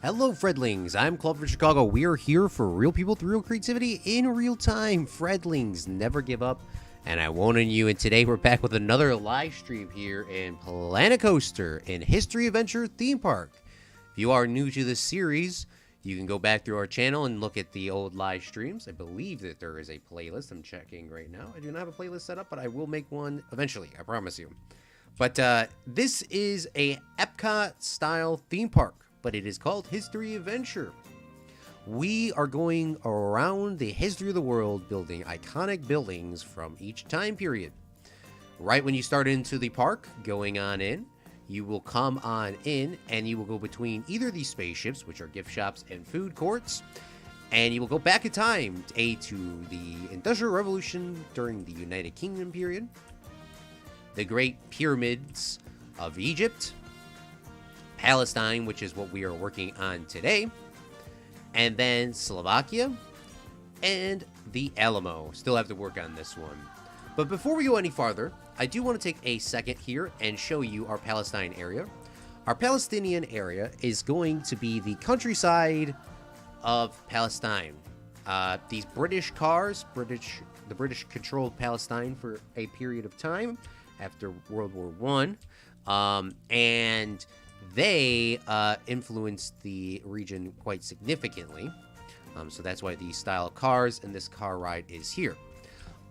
Hello, Fredlings. I'm Claude from Chicago. We are here for real people with real creativity in real time. Fredlings, never give up, and I won't on you. And today we're back with another live stream here in Planet Coaster in History Adventure Theme Park. If you are new to this series, you can go back through our channel and look at the old live streams. I believe that there is a playlist. I'm checking right now. I do not have a playlist set up, but I will make one eventually. I promise you. But this is a Epcot-style theme park, but it is called History Adventure. We are going around the history of the world building iconic buildings from each time period. Right when you start into the park, going on in, you will come on in and you will go between either these spaceships, which are gift shops and food courts, and you will go back in time to the Industrial Revolution during the United Kingdom period, the Great Pyramids of Egypt, Palestine, which is what we are working on today, and then Slovakia, and the Alamo. Still have to work on this one. But before we go any farther, I do want to take a second here and show you our Palestine area. Our Palestinian area is going to be the countryside of Palestine. These British cars, the British controlled Palestine for a period of time after World War I, and they influenced the region quite significantly. So that's why these style of cars and this car ride is here.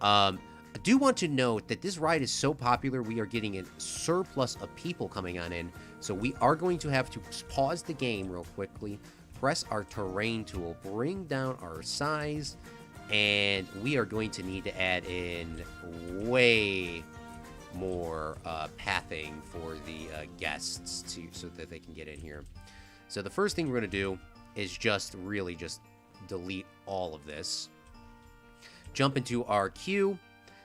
I do want to note that this ride is so popular, we are getting a surplus of people coming on in. So we are going to have to pause the game real quickly, press our terrain tool, bring down our size, and we are going to need to add in way more pathing for the guests so that they can get in here. So the first thing we're going to do is just delete all of this. Jump into our queue,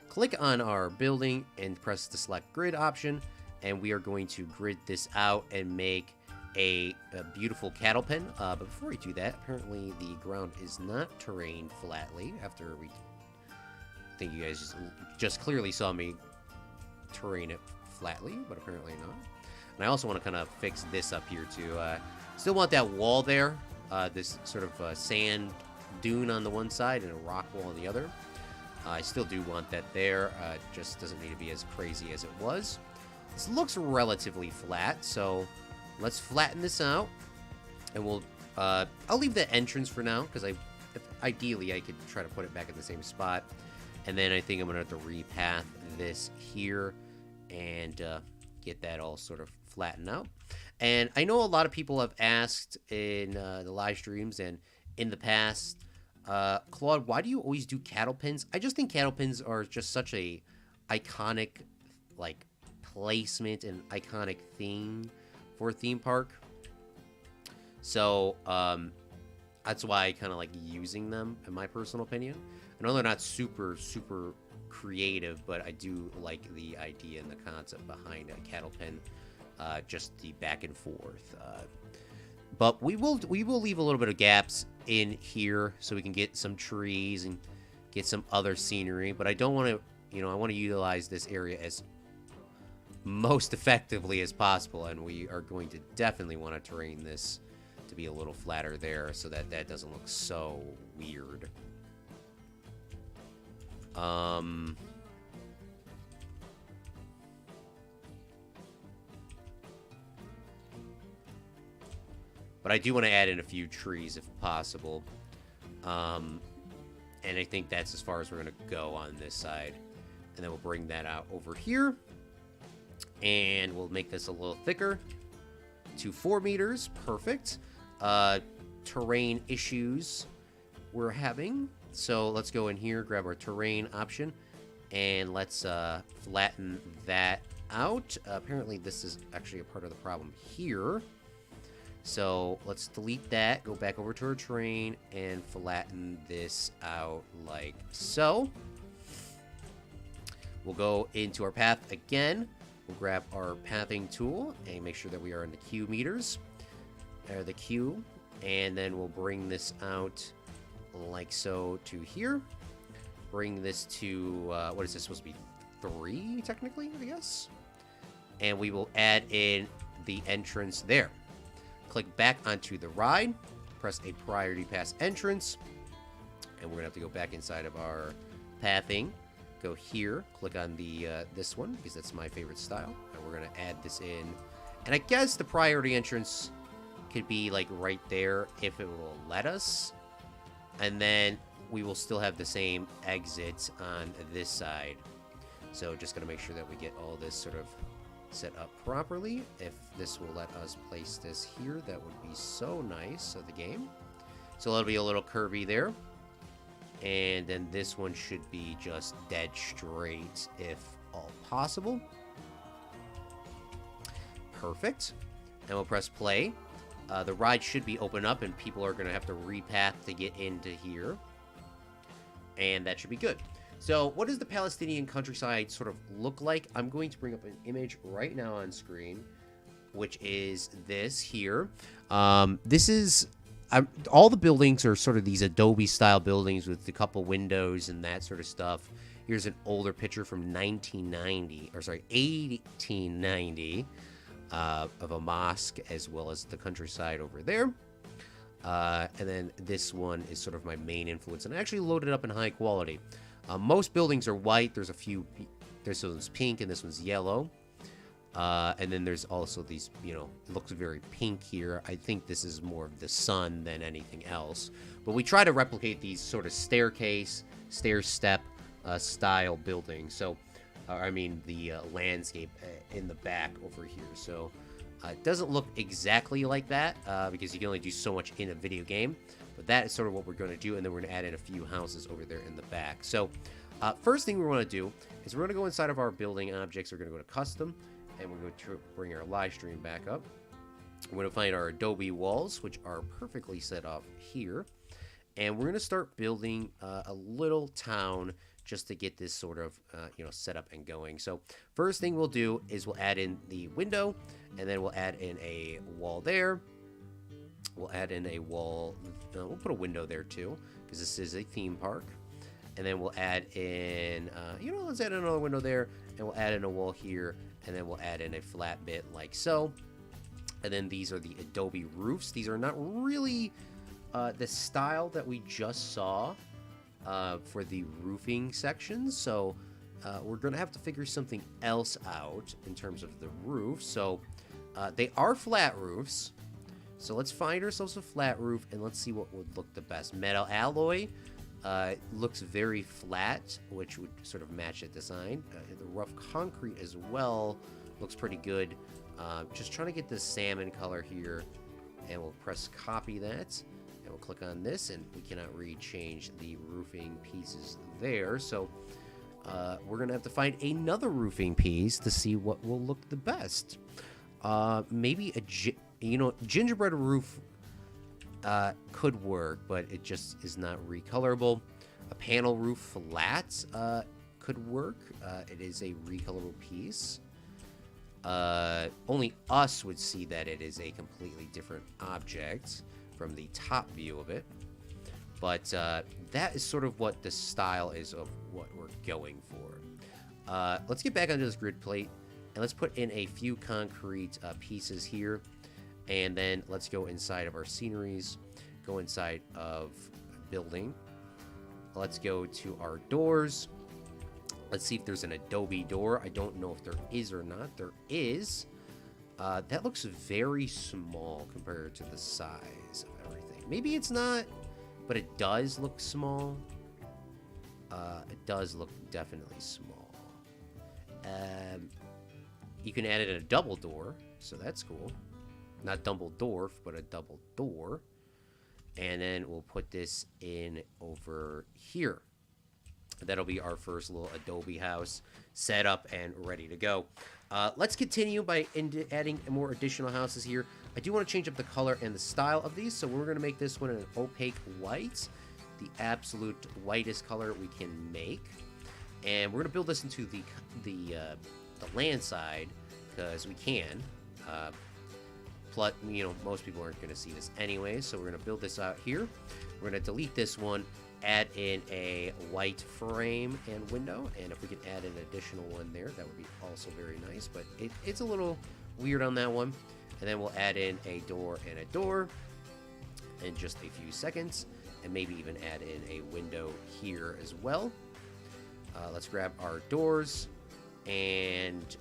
click on our building and press the select grid option, and we are going to grid this out and make a beautiful cattle pen. But before we do that, apparently the ground is not terrained flatly. After I think you guys just clearly saw me terrain it flatly, but apparently not. And I also want to kind of fix this up here too. Still want that wall there, this sort of sand dune on the one side and a rock wall on the other. I still do want that there. It just doesn't need to be as crazy as it was. This looks relatively flat, so let's flatten this out, and we'll I'll leave the entrance for now, because ideally I could try to put it back in the same spot. And then I think I'm gonna have to repath this here and get that all sort of flattened out. And I know a lot of people have asked in the live streams and in the past, Claude, why do you always do cattle pens? I just think cattle pens are just such a iconic like placement and iconic theme for a theme park. So that's why I kind of like using them, in my personal opinion. I know they're not super creative, but I do like the idea and the concept behind a cattle pen, just the back and forth. But we will leave a little bit of gaps in here so we can get some trees and get some other scenery. But I don't want to, I want to utilize this area as most effectively as possible, and we are going to definitely want to terrain this to be a little flatter there so that that doesn't look so weird. But I do want to add in a few trees if possible. And I think that's as far as we're going to go on this side. And then we'll bring that out over here. And we'll make this a little thicker to 4 meters. Perfect. Terrain issues we're having. So let's go in here, grab our terrain option, and let's flatten that out. Apparently this is actually a part of the problem here. So let's delete that, go back over to our terrain, and flatten this out like so. We'll go into our path again. We'll grab our pathing tool and make sure that we are in the Q meters, or the Q, and then we'll bring this out like so to here. Bring this to, what is this supposed to be? 3, technically, I guess? And we will add in the entrance there. click back onto the ride, press a priority pass entrance, and we're gonna have to go back inside of our pathing. Go here, click on the this one because that's my favorite style, and we're gonna add this in. And I guess the priority entrance could be like right there if it will let us, and then we will still have the same exits on this side. So just gonna make sure that we get all this sort of set up properly. If this will let us place this here, that would be so nice of the game. So it'll be a little curvy there. And then this one should be just dead straight if all possible. Perfect. And we'll press play. The ride should be open up and people are going to have to repath to get into here. And that should be good. So what does the Palestinian countryside sort of look like? I'm going to bring up an image right now on screen, which is this here. This is... all the buildings are sort of these Adobe style buildings with a couple windows and that sort of stuff. Here's an older picture from 1890 of a mosque as well as the countryside over there. And then this one is sort of my main influence, and I actually loaded it up in high quality. Most buildings are white. There's a few, this one's pink and this one's yellow. And then there's also these, you know, it looks very pink here. I think this is more of the sun than anything else. But we try to replicate these sort of staircase, stair step style buildings. So, I mean, the landscape in the back over here. So, it doesn't look exactly like that because you can only do so much in a video game. But that is sort of what we're going to do. And then we're going to add in a few houses over there in the back. So, first thing we want to do is we're going to go inside of our building objects. We're going to go to custom. And we're going to bring our live stream back up. We're going to find our Adobe walls, which are perfectly set up here. And we're going to start building a little town just to get this sort of, you know, set up and going. So first thing we'll do is we'll add in the window, and then we'll add in a wall there. We'll add in a wall. We'll put a window there too, because this is a theme park. And then we'll add in, you know, let's add another window there, and we'll add in a wall here. And then we'll add in a flat bit like so. And then these are the Adobe roofs. These are not really the style that we just saw for the roofing sections. So we're going to have to figure something else out in terms of the roof. So they are flat roofs. So let's find ourselves a flat roof and let's see what would look the best. Metal alloy. Looks very flat, which would sort of match the design. The rough concrete as well looks pretty good. Just trying to get this salmon color here, and we'll press copy that, and we'll click on this, and we cannot change the roofing pieces there. So we're gonna have to find another roofing piece to see what will look the best. Maybe gingerbread roof. Could work, but it just is not recolorable. A panel roof flat could work. It is a recolorable piece. Only us would see that it is a completely different object from the top view of it. But that is sort of what the style is of what we're going for. Let's get back onto this grid plate, and let's put in a few concrete pieces here. And then let's go inside of our sceneries, go inside of building. Let's go to our doors. Let's see if there's an Adobe door. I don't know if there is or not. There is. That looks very small compared to the size of everything. Maybe it's not, but it does look small. It does look definitely small. You can add it in a double door, so that's cool. Not Dumbledore, but a double door. And then we'll put this in over here. That'll be our first little Adobe house set up and ready to go. Let's continue by adding more additional houses here. I do want to change up the color and the style of these, so we're going to make this one an opaque white, the absolute whitest color we can make. And we're going to build this into the land side because we can. Plus, you know, most people aren't going to see this anyway, so we're going to build this out here. We're going to delete this one, add in a white frame and window, and if we can add an additional one there, that would be also very nice, but it's a little weird on that one. And And then we'll add in a door and a door in just a few seconds. And maybe even add in a window here as well. Let's grab our doors. And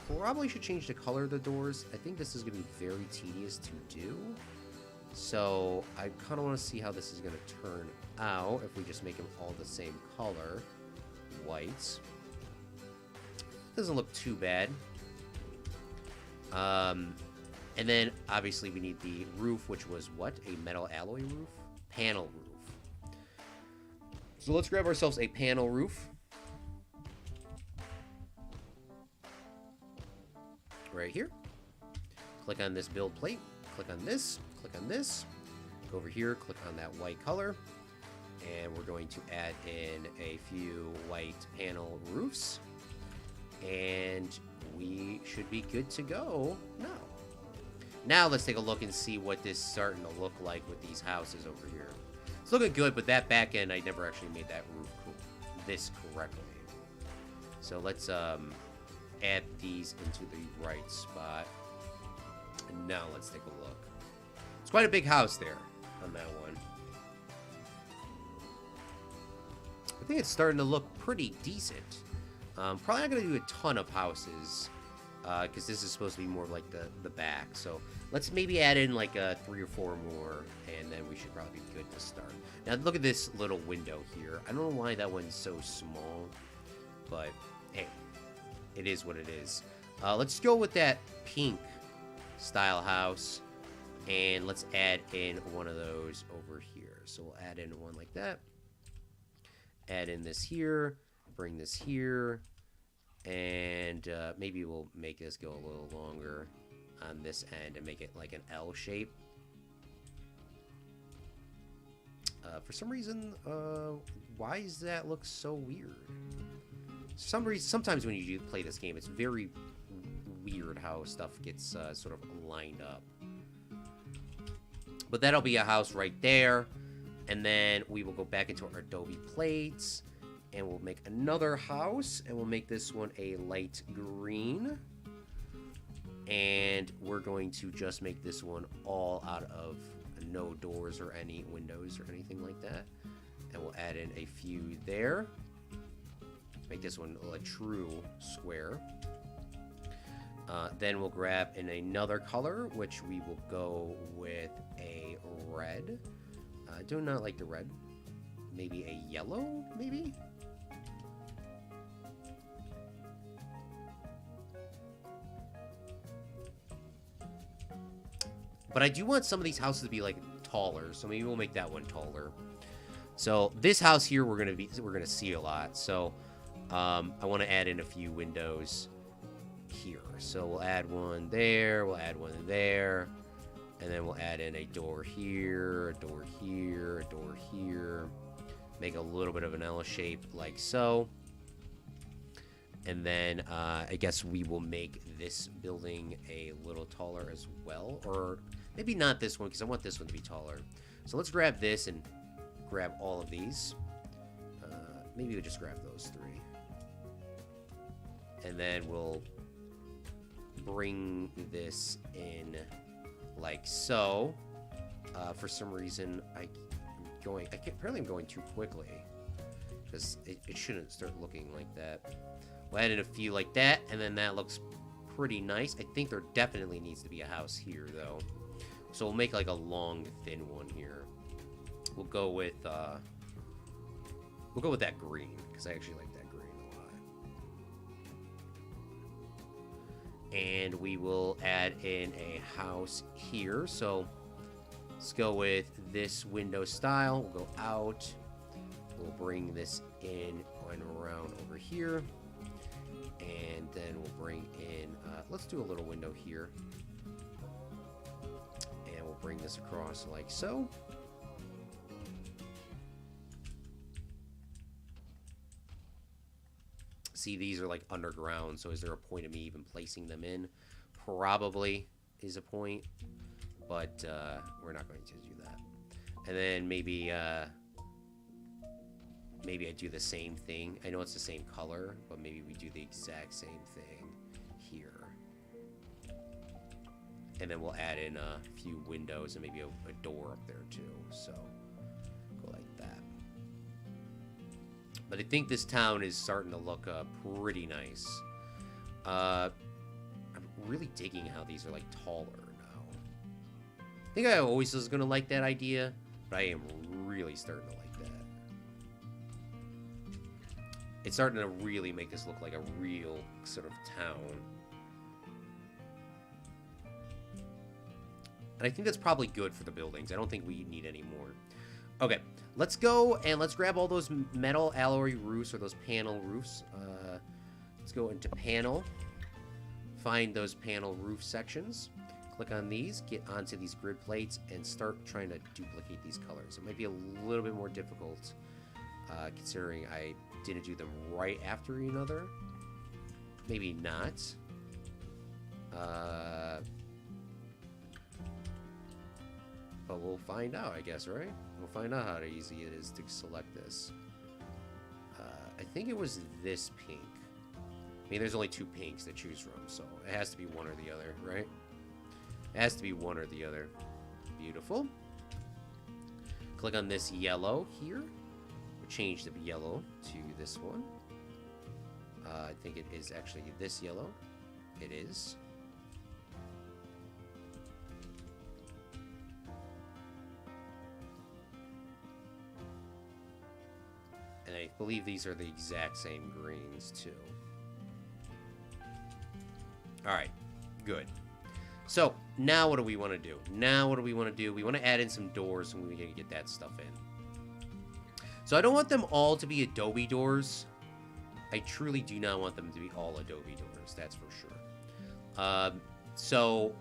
probably should change the color of the doors. I think this is going to be very tedious to do. So I kind of want to see how this is going to turn out if we just make them all the same color. Whites. Doesn't look too bad. And then obviously we need the roof, which was what? A metal alloy roof? Panel roof. So let's grab ourselves a panel roof. Right here. Click on this build plate. Click on this. Click on this. Go over here. Click on that white color. And we're going to add in a few white panel roofs. And we should be good to go now. Now let's take a look and see what this is starting to look like with these houses over here. It's looking good, but that back end, I never actually made that roof this correctly. So let's add these into the right spot. And now let's take a look. It's quite a big house there on that one. I think it's starting to look pretty decent. Probably not going to do a ton of houses because this is supposed to be more like the back. So let's maybe add in like 3 or 4 more, and then we should probably be good to start. Now look at this little window here. I don't know why that one's so small, but hey, it is what it is. Let's go with that pink style house, and let's add in one of those over here. So we'll add in one like that. Add in this here. Bring this here. And maybe we'll make this go a little longer on this end and make it like an L shape. For some reason, why does that look so weird? Sometimes when you play this game, it's very weird how stuff gets sort of lined up. But that'll be a house right there. And then we will go back into our Adobe plates. And we'll make another house. And we'll make this one a light green. And we're going to just make this one all out of no doors or any windows or anything like that. And we'll add in a few there. Make this one a true square. Then we'll grab in another color, which we will go with a red. I do not like the red. Maybe a yellow, maybe? But I do want some of these houses to be like taller, so maybe we'll make that one taller. So this house here we're gonna see a lot. So I want to add in a few windows here. So we'll add one there, we'll add one there, and then we'll add in a door here, a door here, a door here. Make a little bit of an L shape like so. And then I guess we will make this building a little taller as well. Or maybe not this one, because I want this one to be taller. So let's grab this and grab all of these. Maybe we'll just grab those 3. And then we'll bring this in like so. For some reason, apparently I'm going too quickly. Because it shouldn't start looking like that. We'll add in a few like that, and then that looks pretty nice. I think there definitely needs to be a house here, though. So we'll make like a long, thin one here. We'll go with that green, because I actually like that green a lot. And we will add in a house here. So let's go with this window style. We'll go out. We'll bring this in and around over here. And then we'll bring in, let's do a little window here. And we'll bring this across like so. See, these are like underground, so is there a point of me even placing them in? Probably is a point, but we're not going to do that. And then maybe I do the same thing. I know it's the same color, but maybe we do the exact same thing here. And then we'll add in a few windows and maybe a door up there too. So go like that. But I think this town is starting to look pretty nice. I'm really digging how these are like taller now. I think I always was going to like that idea, but I am really starting to like that. It's starting to really make this look like a real sort of town. And I think that's probably good for the buildings. I don't think we need any more. Okay, let's go and let's grab all those metal alloy roofs or those panel roofs. Let's go into panel. Find those panel roof sections. Click on these, get onto these grid plates, and start trying to duplicate these colors. It might be a little bit more difficult considering I didn't do them right after another. Maybe not. But we'll find out, I guess, right? We'll find out how easy it is to select this. I think it was this pink. I mean, there's only 2 pinks to choose from, so it has to be one or the other, right? It has to be one or the other. Beautiful. Click on this yellow here. We'll change the yellow to this one. I think it is actually this yellow. It is. And I believe these are the exact same greens, too. Alright, good. So, now what do we want to do? We want to add in some doors and we can get that stuff in. So I don't want them all to be Adobe doors. I truly do not want them to be all Adobe doors, that's for sure. So,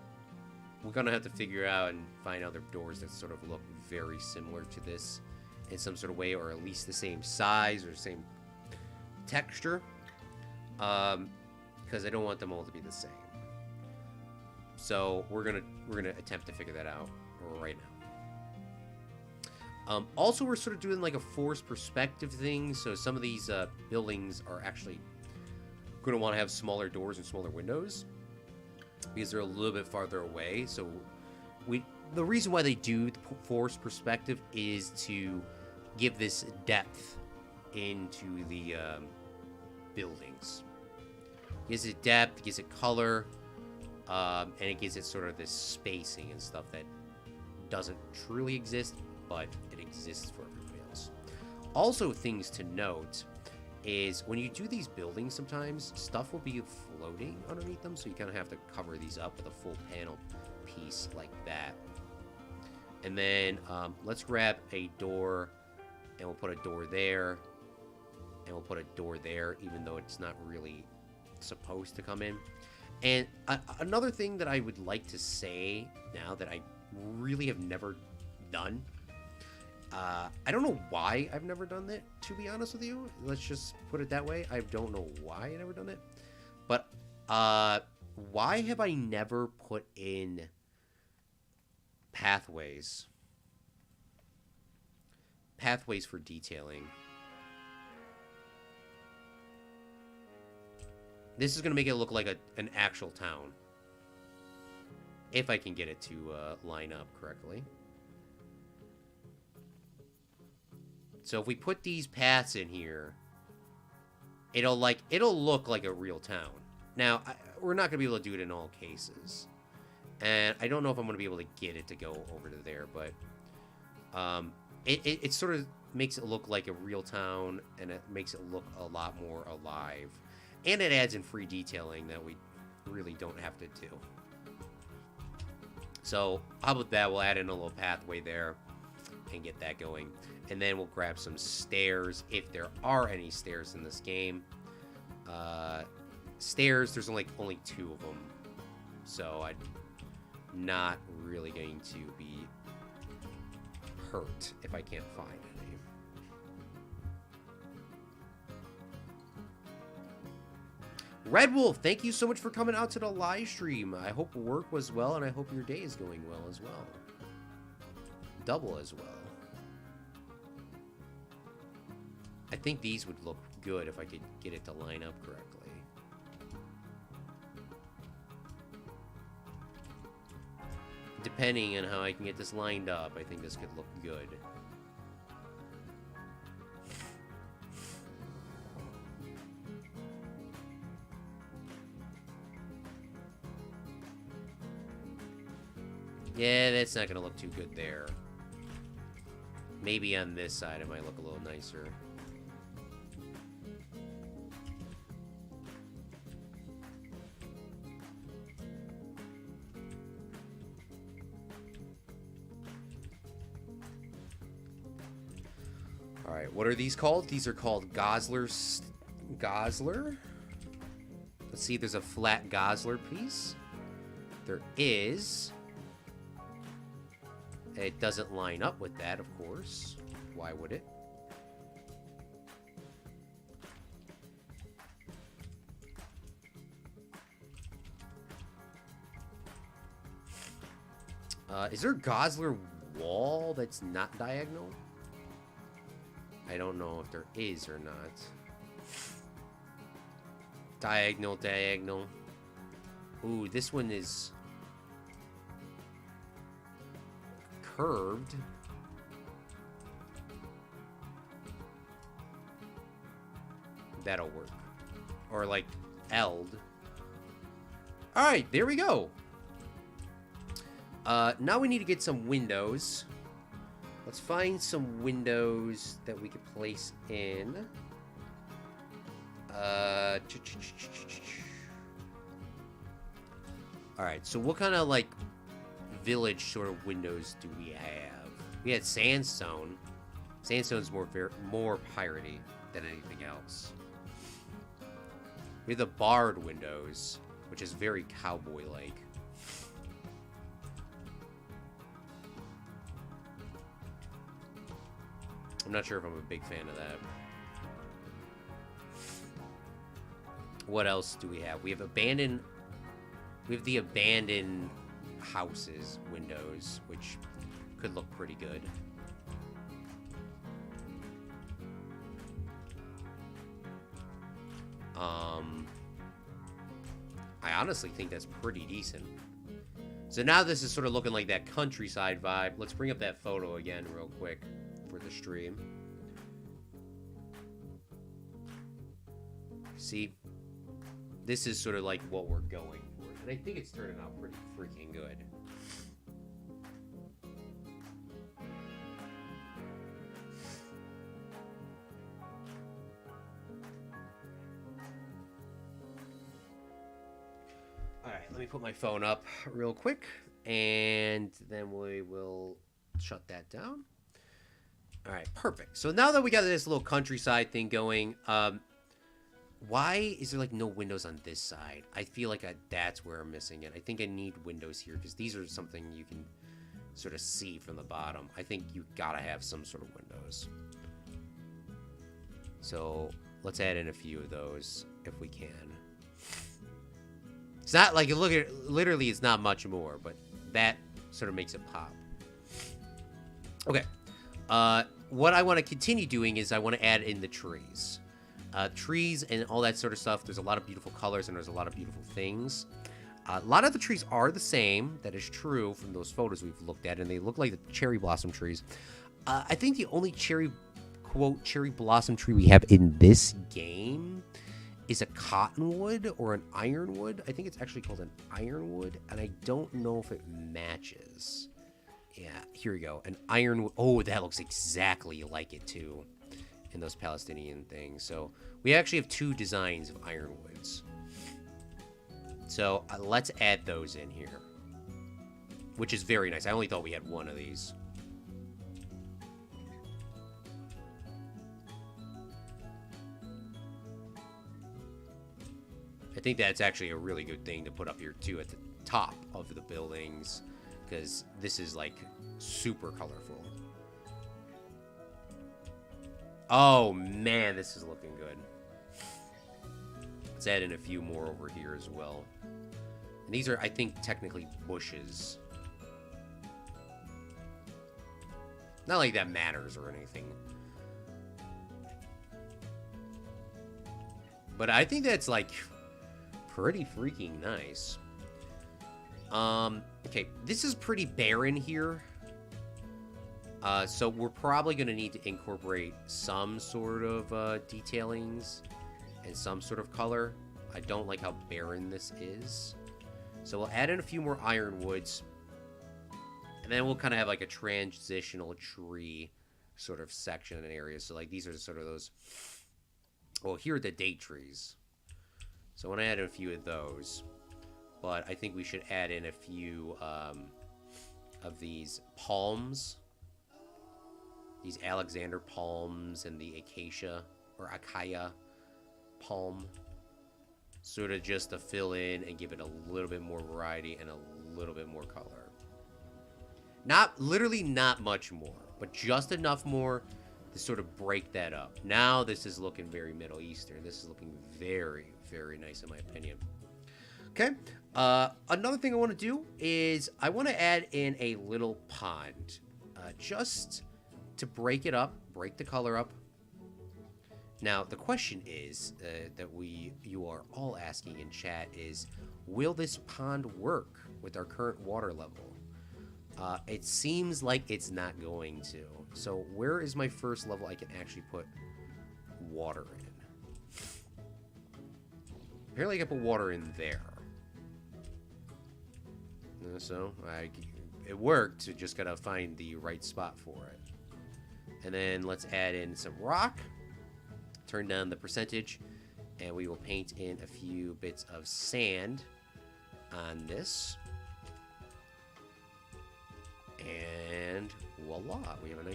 we're going to have to figure out and find other doors that sort of look very similar to this in some sort of way, or at least the same size or same texture. Because I don't want them all to be the same. So we're gonna attempt to figure that out right now. Also, we're sort of doing like a forced perspective thing. So some of these buildings are actually going to want to have smaller doors and smaller windows because they're a little bit farther away. So the reason why they do the forced perspective is to give this depth into the buildings. Gives it depth, gives it color, and it gives it sort of this spacing and stuff that doesn't truly exist, but it exists for everybody else. Also, things to note is when you do these buildings, sometimes stuff will be floating underneath them, so you kind of have to cover these up with a full panel piece like that. And then let's grab a door, and we'll put a door there, and we'll put a door there, even though it's not really supposed to come in. And another thing that I would like to say now that I really have never done, I don't know why I've never done that, to be honest with you. Let's just put it that way. I don't know why I've never done it, but why have I never put in pathways for detailing? This is going to make it look like an actual town. If I can get it to line up correctly. So if we put these paths in here, it'll look like a real town. Now, we're not going to be able to do it in all cases. And I don't know if I'm going to be able to get it to go over to there, but it sort of makes it look like a real town, and it makes it look a lot more alive. And it adds in free detailing that we really don't have to do. So, how about that? We'll add in a little pathway there and get that going. And then we'll grab some stairs, if there are any stairs in this game. Stairs, there's only 2 of them. So, I'm not really going to be hurt if I can't find any. Red Wolf, thank you so much for coming out to the live stream. I hope work was well, and I hope your day is going well as well. Double as well. I think these would look good if I could get it to line up correctly. depending on how I can get this lined up, I think this could look good. Yeah, that's not gonna look too good there. Maybe on this side it might look a little nicer. Alright, what are these called? These are called Gosler's... Gosler? Let's see, there's a flat Gosler piece. There is... It doesn't line up with that, of course. Why would it? Is there a Gosler wall that's not diagonal? I don't know if there is or not. Diagonal, diagonal. Ooh, this one is... curved. That'll work. Or like L'd. Alright, there we go. Now we need to get some windows. Let's find some windows that we could place in. Alright, so what kind of like village sort of windows do we have? We had sandstone. Sandstone's more piratey than anything else. We have the barred windows, which is very cowboy-like. I'm not sure if I'm a big fan of that. What else do we have? We have abandoned... We have the abandoned houses windows, which could look pretty good. I honestly think that's pretty decent. So now this is sort of looking like that countryside vibe. Let's bring up that photo again real quick for the stream. See? This is sort of like what we're going for. And I think it's turning out pretty freaking good. Alright, let me put my phone up real quick. And then we will shut that down. Alright, perfect. So now that we got this little countryside thing going, why is there like no windows on this side? I feel like that's where I'm missing it. I think I need windows here because these are something you can sort of see from the bottom. I think you gotta have some sort of windows. So let's add in a few of those if we can. It's not like, look at it, literally it's not much more, but that sort of makes it pop. Okay. What I want to continue doing is I want to add in the trees. Trees and all that sort of stuff. There's a lot of beautiful colors and there's a lot of beautiful things. A lot of the trees are the same. That is true from those photos we've looked at, and they look like the cherry blossom trees. I think the only cherry blossom tree we have in this game is a cottonwood or an ironwood. I think it's actually called an ironwood, and I don't know if it matches. Yeah, here we go. An ironwood. Oh, that looks exactly like it too in those Palestinian things. So we actually have two designs of ironwoods. So let's add those in here, which is very nice. I only thought we had one of these. I think that's actually a really good thing to put up here too at the top of the buildings, because this is like super colorful. Oh man, this is looking good. Let's add in a few more over here as well. And these are, I think, technically bushes. Not like that matters or anything. But I think that's like pretty freaking nice. Okay, this is pretty barren here. So we're probably going to need to incorporate some sort of detailings and some sort of color. I don't like how barren this is. So we'll add in a few more ironwoods. And then we'll kind of have like a transitional tree sort of section and area. So like these are sort of those... Well, here are the date trees. So I want to add in a few of those. But I think we should add in a few of these palms. These Alexander palms and the acacia or acacia palm. Sort of just to fill in and give it a little bit more variety and a little bit more color. Literally not much more, but just enough more to sort of break that up. Now this is looking very Middle Eastern. This is looking very, very nice in my opinion. Okay. Another thing I want to do is I want to add in a little pond. Just to break it up, break the color up. Now, the question is that you are all asking in chat is, will this pond work with our current water level? It seems like it's not going to. So where is my first level I can actually put water in? Apparently I can put water in there. So it worked. You just gotta find the right spot for it. And then let's add in some rock. Turn down the percentage. And we will paint in a few bits of sand on this. And voila, we have a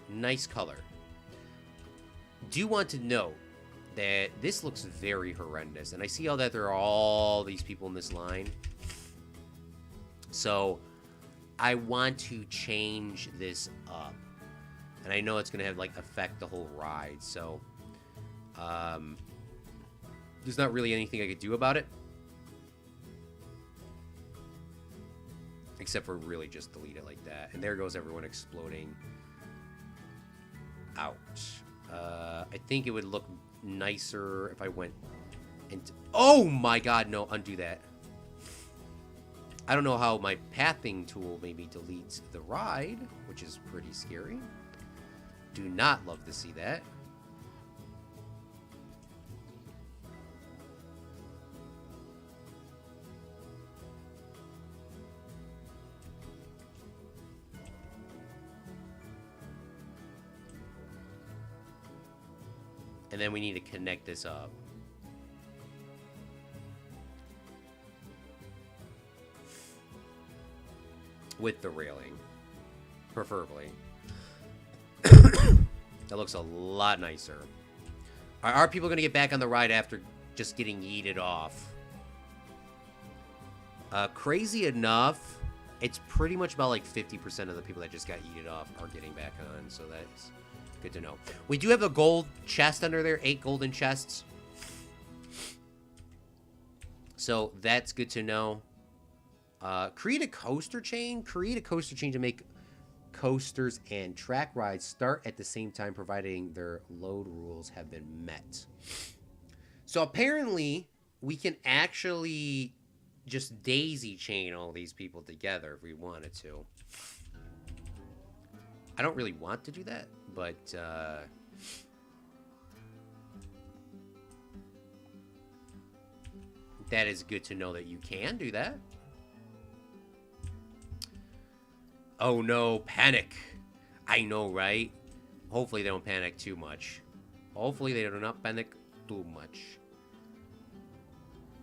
nice color. Do want to note that this looks very horrendous, and I see how that there are all these people in this line. So I want to change this up, and I know it's gonna have like affect the whole ride. So there's not really anything I could do about it. Except for really just delete it like that. And there goes everyone exploding out. I think it would look nicer if I went into... Oh my god, no, undo that. I don't know how my pathing tool made me delete the ride, which is pretty scary. Do not love to see that. And then we need to connect this up. With the railing. Preferably. That looks a lot nicer. Are people going to get back on the ride after just getting yeeted off? Crazy enough, it's pretty much about like 50% of the people that just got yeeted off are getting back on. So that's... good to know. We do have a gold chest under there. 8 golden chests. So that's good to know. Create a coaster chain. Create a coaster chain to make coasters and track rides start at the same time, providing their load rules have been met. So apparently, we can actually just daisy chain all these people together if we wanted to. I don't really want to do that, but that is good to know that you can do that. Oh no, panic. I know, right? Hopefully they don't panic too much. Hopefully they do not panic too much.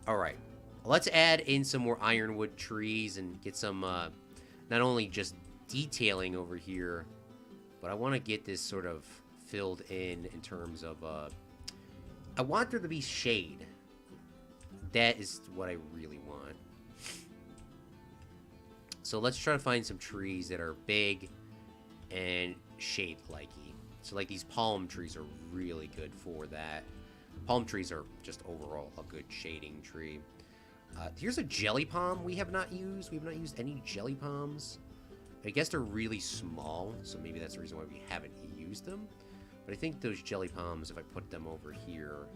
Alright, let's add in some more ironwood trees and get some, not only just detailing over here, but I want to get this sort of filled in terms of, I want there to be shade. That is what I really want. So let's try to find some trees that are big and shade-likey. So like these palm trees are really good for that. Palm trees are just overall a good shading tree. Here's a jelly palm we have not used. We have not used any jelly palms. I guess they're really small, so maybe that's the reason why we haven't used them. But I think those jelly palms, if I put them over here,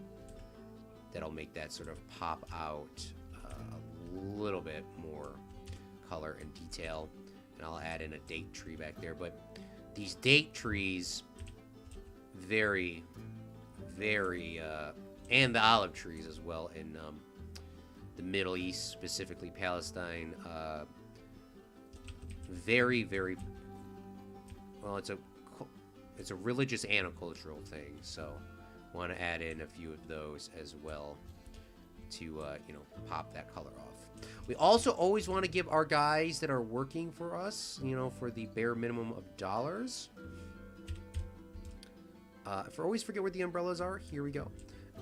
that'll make that sort of pop out a little bit more color and detail. And I'll add in a date tree back there. But these date trees, very, very, and the olive trees as well in the Middle East, specifically Palestine, very, very, well, it's a religious and a cultural thing, so want to add in a few of those as well to, you know, pop that color off. We also always want to give our guys that are working for us, you know, for the bare minimum of dollars. If I always forget where the umbrellas are, here we go.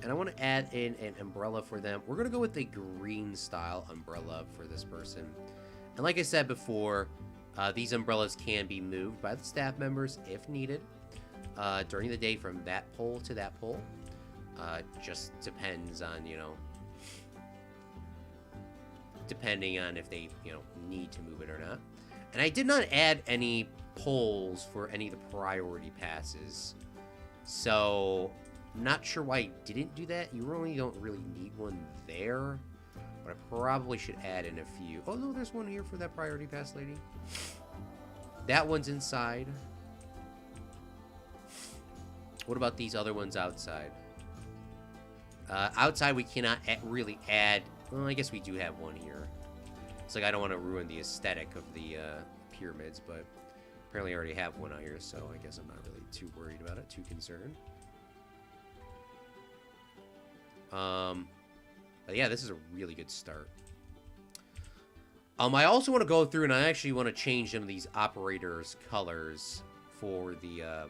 And I want to add in an umbrella for them. We're going to go with the green style umbrella for this person. And like I said before, these umbrellas can be moved by the staff members if needed during the day from that pole to that pole. Just depends on, you know, depending on if they, you know, need to move it or not. And I did not add any poles for any of the priority passes. So, I'm not sure why I didn't do that. You really don't really need one there. But I probably should add in a few. Oh, no, there's one here for that priority pass lady. That one's inside. What about these other ones outside? Outside, we cannot really add... Well, I guess we do have one here. It's like I don't want to ruin the aesthetic of the pyramids, but apparently I already have one out here, so I guess I'm not really too worried about it, too concerned. But yeah, this is a really good start. I also want to go through and I actually want to change some of these operators' colors for the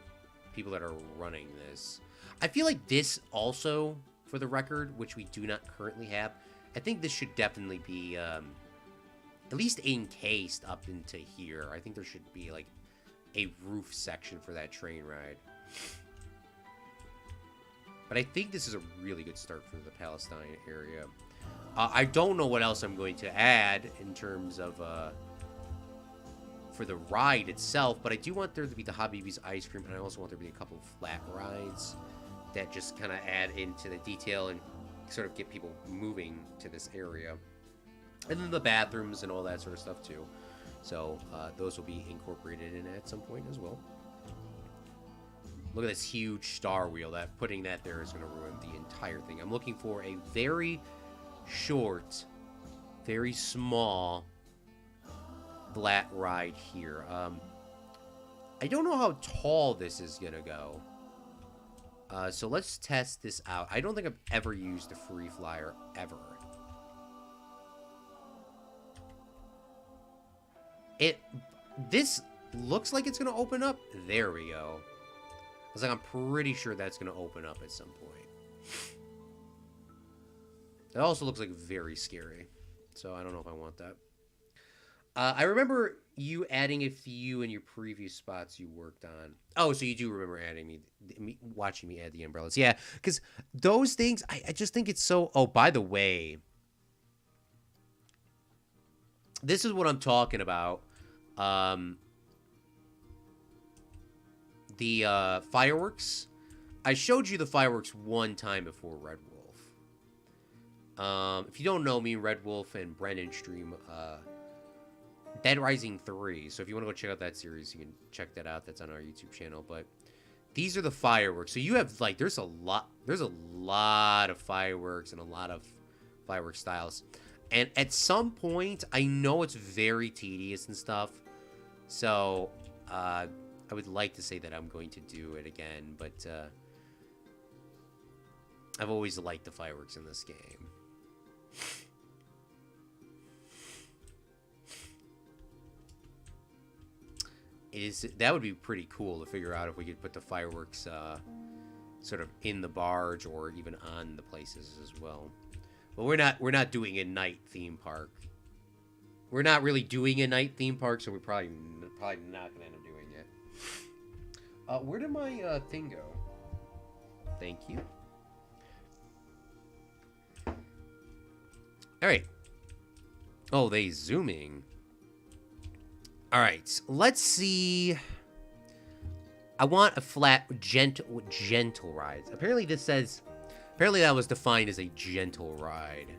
people that are running this. I feel like this also, for the record, which we do not currently have, I think this should definitely be at least encased up into here. I think there should be like a roof section for that train ride. But I think this is a really good start for the Palestine area. I don't know what else I'm going to add in terms of for the ride itself, but I do want there to be the Habibi's ice cream, and I also want there to be a couple of flat rides that just kind of add into the detail and sort of get people moving to this area. And then the bathrooms and all that sort of stuff too. So those will be incorporated in at some point as well. Look at this huge star wheel. That putting that there is going to ruin the entire thing. I'm looking for a very short, very small flat ride here. I don't know how tall this is going to go. So let's test this out. I don't think I've ever used a free flyer ever. This looks like it's going to open up. There we go. I was like, I'm pretty sure that's going to open up at some point. It also looks like very scary. So I don't know if I want that. I remember you adding a few in your previous spots you worked on. Oh, so you do remember adding me watching me add the umbrellas. Yeah, because those things, I just think it's so... Oh, by the way, this is what I'm talking about. The fireworks. I showed you the fireworks one time before Red Wolf. If you don't know me, Red Wolf and Brennan stream Dead Rising 3. So if you want to go check out that series, you can check that out. That's on our YouTube channel. But these are the fireworks. So you have like there's a lot of fireworks and a lot of firework styles. And at some point, I know it's very tedious and stuff. So I would like to say that I'm going to do it again, but I've always liked the fireworks in this game. That would be pretty cool to figure out if we could put the fireworks sort of in the barge or even on the places as well. But we're not doing a night theme park. We're not really doing a night theme park, so we're probably not going to end up doing it. Where did my thing go? Thank you. All right. Oh, they zooming. All right, let's see. I want a flat, gentle ride. Apparently this says, apparently that was defined as a gentle ride.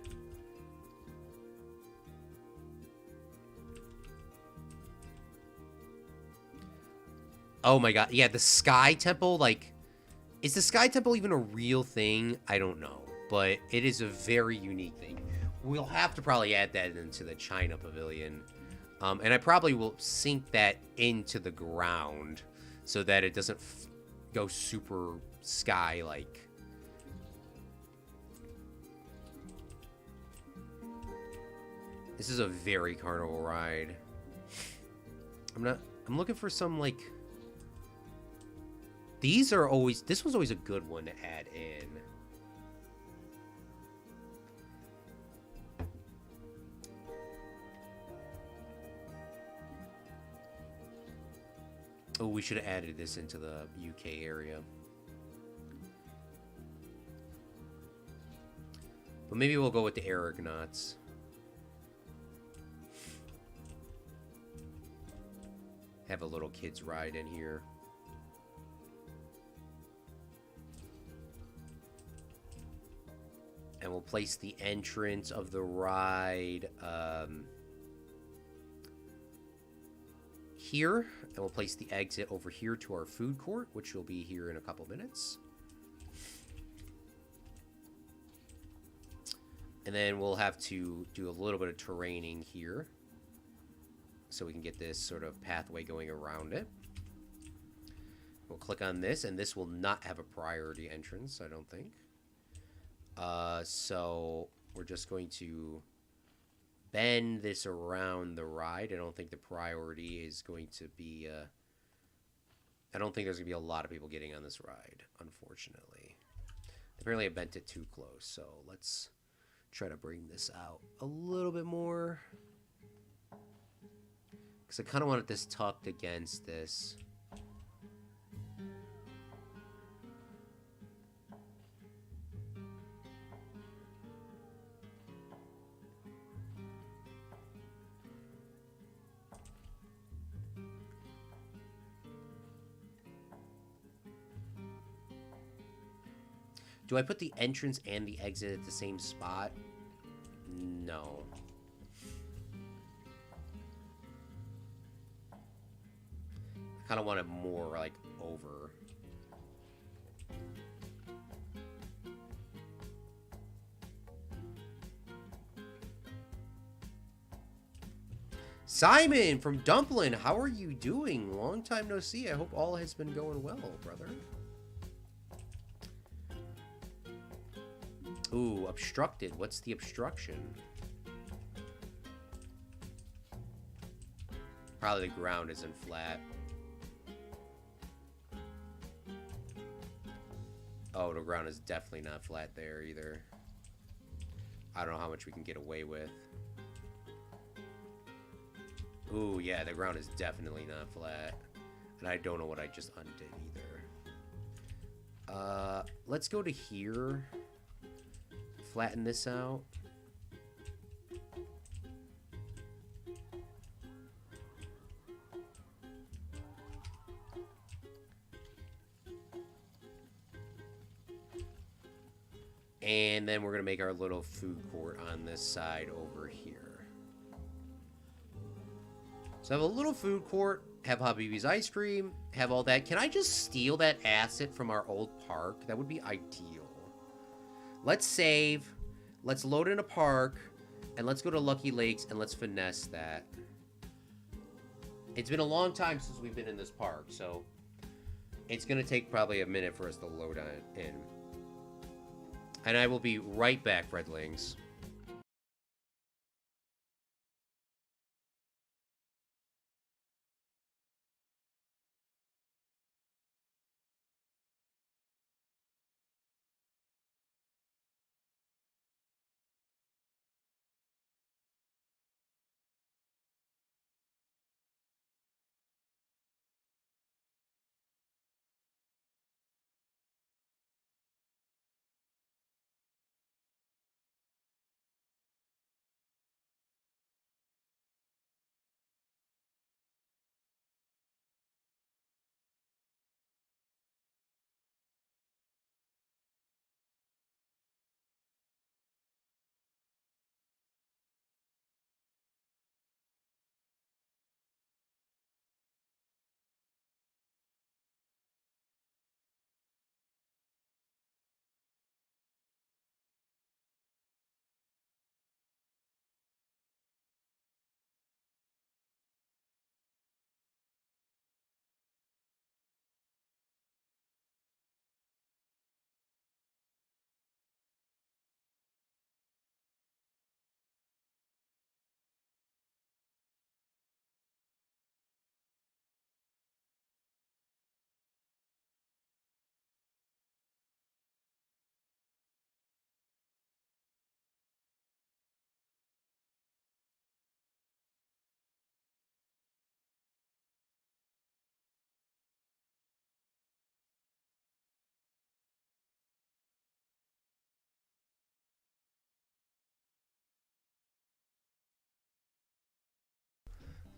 Oh my god. Yeah, the Sky Temple, like, is the Sky Temple even a real thing? I don't know. But it is a very unique thing. We'll have to probably add that into the China Pavilion. And I probably will sink that into the ground so that it doesn't go super sky-like. This is a very carnival ride. I'm looking for some, like... These are always... This one's always a good one to add in. Oh, we should have added this into the UK area. But maybe we'll go with the Argonauts. Have a little kids ride in here. And we'll place the entrance of the ride here. And we'll place the exit over here to our food court, which will be here in a couple minutes. And then we'll have to do a little bit of terraining here, so we can get this sort of pathway going around it. We'll click on this, and this will not have a priority entrance, I don't think. So we're just going to bend this around the ride. I don't think the priority is going to be... I don't think there's going to be a lot of people getting on this ride, unfortunately. Apparently I bent it too close, so let's try to bring this out a little bit more. Because I kind of wanted this tucked against this. Do I put the entrance and the exit at the same spot? No. I kind of want it more, like, over. Simon from Dumplin', how are you doing? Long time no see. I hope all has been going well, brother. Ooh, obstructed. What's the obstruction? Probably the ground isn't flat. Oh, the ground is definitely not flat there either. I don't know how much we can get away with. Ooh, yeah, the ground is definitely not flat. And I don't know what I just undid either. Let's go to here. Flatten this out. And then we're going to make our little food court on this side over here. So I have a little food court, have Habibi's ice cream, have all that. Can I just steal that asset from our old park? That would be ideal. Let's save. Let's load in a park. And let's go to Lucky Lakes and let's finesse that. It's been a long time since we've been in this park, so it's going to take probably a minute for us to load on in. And I will be right back, Fredlings.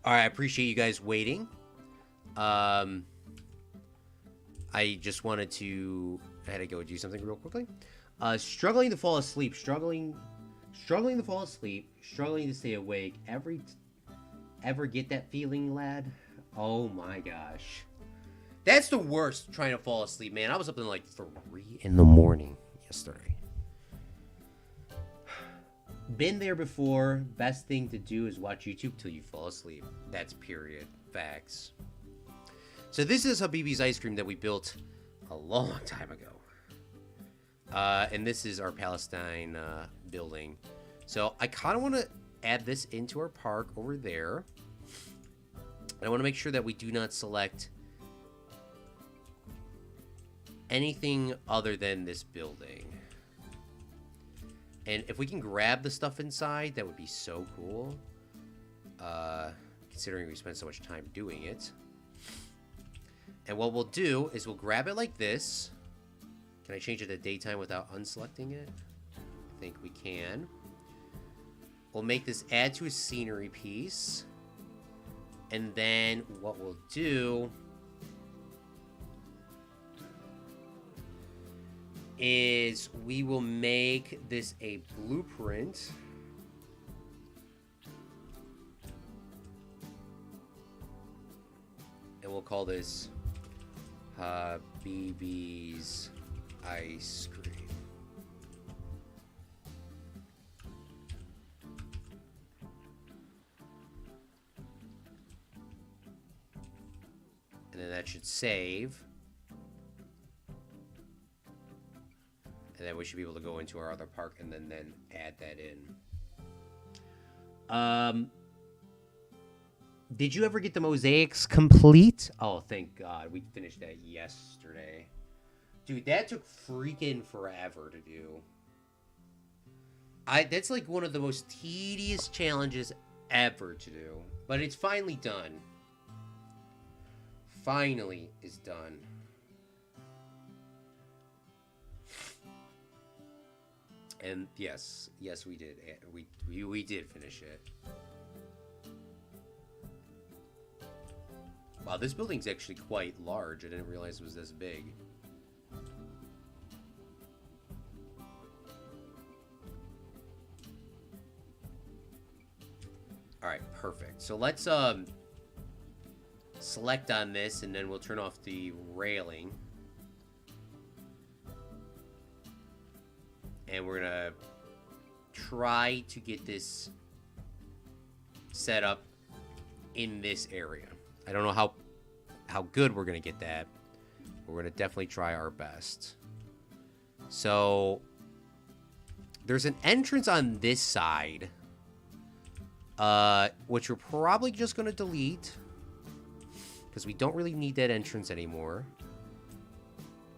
All right, I appreciate you guys waiting. I just wanted to... I had to go do something real quickly. Struggling to fall asleep. Struggling to fall asleep. Struggling to stay awake. Ever get that feeling, lad? Oh my gosh. That's the worst, trying to fall asleep, man. I was up in like 3 in the morning yesterday. Been there before. Best thing to do is watch YouTube till you fall asleep. That's period. Facts. So this is Habibi's ice cream that we built a long time ago. And this is our Palestine building. So I kind of want to add this into our park over there. And I want to make sure that we do not select anything other than this building. And if we can grab the stuff inside, that would be so cool. Considering we spent so much time doing it. And what we'll do is we'll grab it like this. Can I change it to daytime without unselecting it? I think we can. We'll make this add to a scenery piece. And then what we'll do is we will make this a blueprint. And we'll call this Habibi's ice cream. And then that should save. And then we should be able to go into our other park and then add that in. Did you ever get the mosaics complete? Oh, thank God. We finished that yesterday. Dude, that took freaking forever to do. That's like one of the most tedious challenges ever to do. But it's finally done. Finally is done. And yes, we did. We did finish it. Wow, this building's actually quite large. I didn't realize it was this big. All right, perfect. So let's select on this, and then we'll turn off the railing. And we're gonna try to get this set up in this area. I don't know how good we're gonna get that. We're gonna definitely try our best. So there's an entrance on this side, which we're probably just gonna delete because we don't really need that entrance anymore.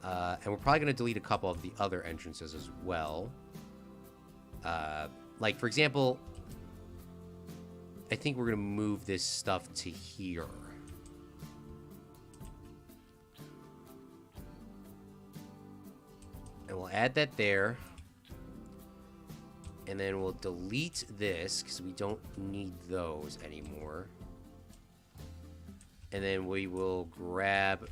And we're probably going to delete a couple of the other entrances as well. Like, for example, I think we're going to move this stuff to here. And we'll add that there. And then we'll delete this because we don't need those anymore. And then we will grab...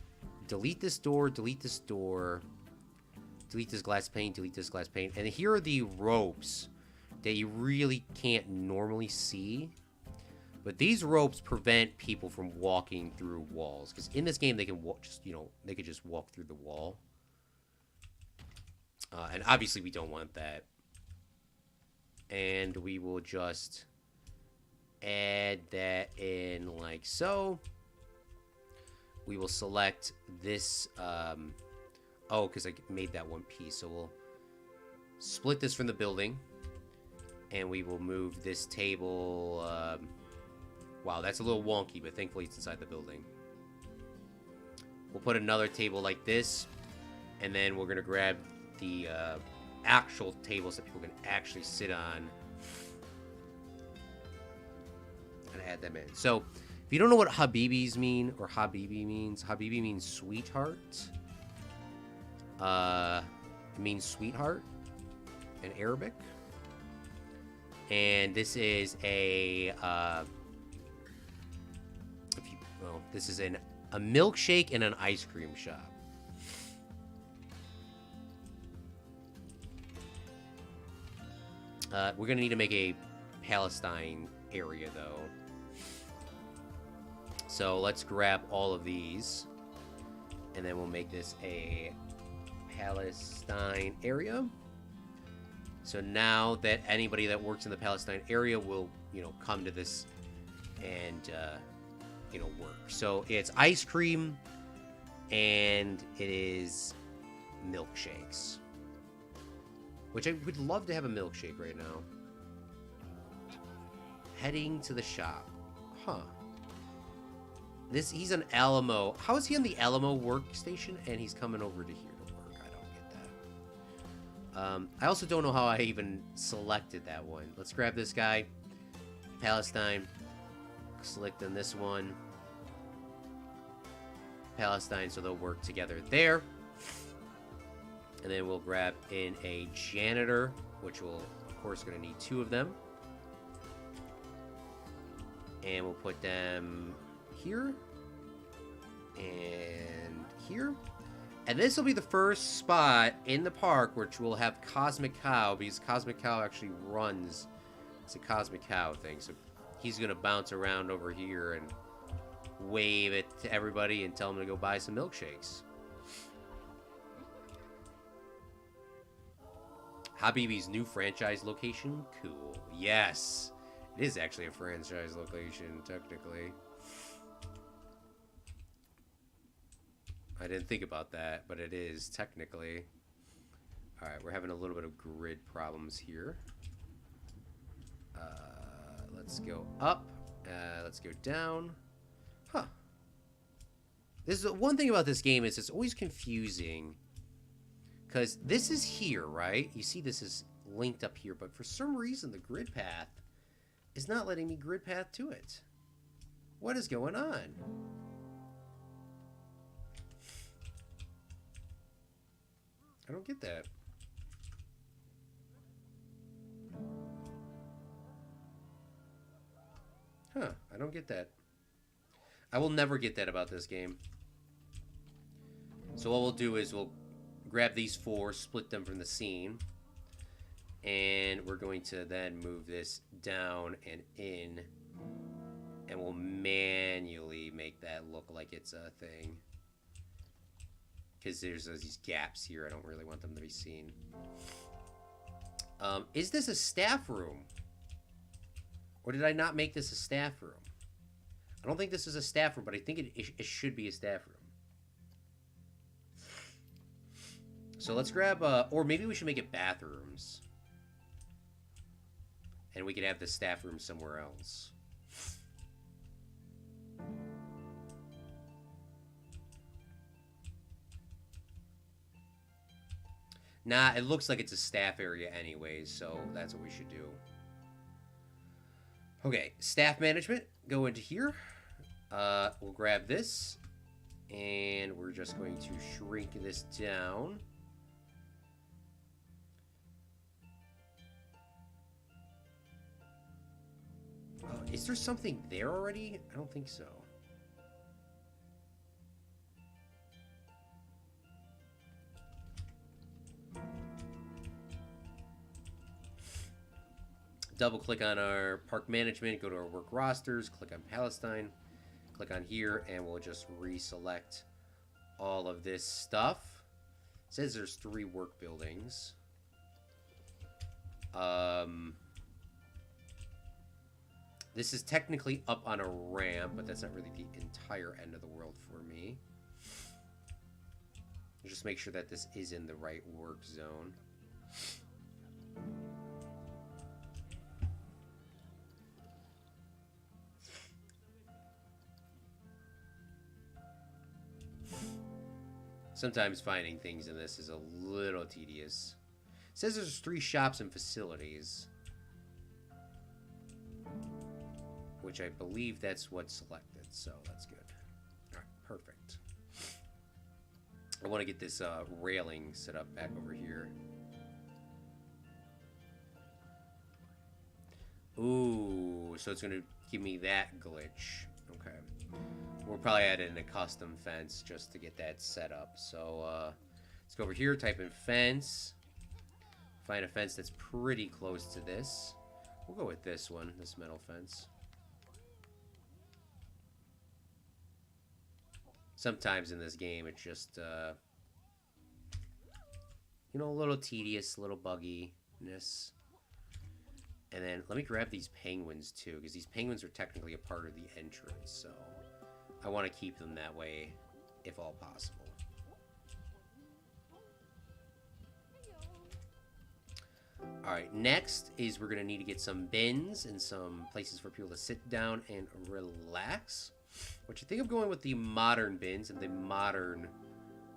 delete this door, delete this door, delete this glass pane, delete this glass pane. And here are the ropes that you really can't normally see. But these ropes prevent people from walking through walls. Because in this game, they can they could just walk through the wall. And obviously, we don't want that. And we will just add that in like so. We will select this, oh, because I made that one piece. So we'll split this from the building. And we will move this table, wow, that's a little wonky, but thankfully it's inside the building. We'll put another table like this. And then we're going to grab the actual tables that people can actually sit on. And add them in. So... if you don't know what Habibis mean, or Habibi means, Habibi means sweetheart. It means sweetheart in Arabic. And this is a This is a milkshake and an ice cream shop. We're going to need to make a Palestine area, though. So let's grab all of these. And then we'll make this a Palestine area. So now that anybody that works in the Palestine area will, you know, come to this and, you know, work. So it's ice cream and it is milkshakes. Which I would love to have a milkshake right now. Heading to the shop. Huh. He's an Alamo. How is he on the Alamo workstation and he's coming over to here to work? I don't get that. I also don't know how I even selected that one. Let's grab this guy. Palestine. Select on this one. Palestine, so they'll work together there. And then we'll grab in a janitor, which we'll, of course, going to need 2 of them. And we'll put them here and here. And this will be the first spot in the park which will have Cosmic Cow, because Cosmic Cow actually runs. It's a Cosmic Cow thing, so he's going to bounce around over here and wave it to everybody and tell them to go buy some milkshakes. Habibi's new franchise location? Cool. Yes. It is actually a franchise location, technically. I didn't think about that, but it is, technically. Alright, we're having a little bit of grid problems here. Let's go up. Let's go down. Huh. This is one thing about this game is it's always confusing. Because this is here, right? You see this is linked up here, but for some reason the grid path is not letting me grid path to it. What is going on? I don't get that. Huh, I don't get that. I will never get that about this game. So what we'll do is we'll grab these 4, split them from the scene, and we're going to then move this down and in, and we'll manually make that look like it's a thing, because there's these gaps here. I don't really want them to be seen. Is this a staff room? Or did I not make this a staff room? I don't think this is a staff room, but I think it should be a staff room. So let's grab, or maybe we should make it bathrooms. And we could have the staff room somewhere else. Nah, it looks like it's a staff area anyways, so that's what we should do. Okay, staff management, go into here. We'll grab this, and we're just going to shrink this down. Is there something there already? I don't think so. Double click on our park management, go to our work rosters, click on Palestine, click on here, and we'll just reselect all of this stuff. It says there's 3 work buildings. This is technically up on a ramp, but that's not really the entire end of the world for me. Just make sure that this is in the right work zone. Sometimes finding things in this is a little tedious. It says there's 3 shops and facilities, which I believe that's what's selected, so that's good. Alright, perfect. I want to get this railing set up back over here. Ooh, so it's going to give me that glitch. Okay. We'll probably add in a custom fence just to get that set up. So let's go over here, type in fence. Find a fence that's pretty close to this. We'll go with this one, this metal fence. Sometimes in this game, it's just, you know, a little tedious, a little bugginess. And then let me grab these penguins too, because these penguins are technically a part of the entrance, so I want to keep them that way, if all possible. Alright, next is we're going to need to get some bins and some places for people to sit down and relax. Which I think I'm going with the modern bins and the modern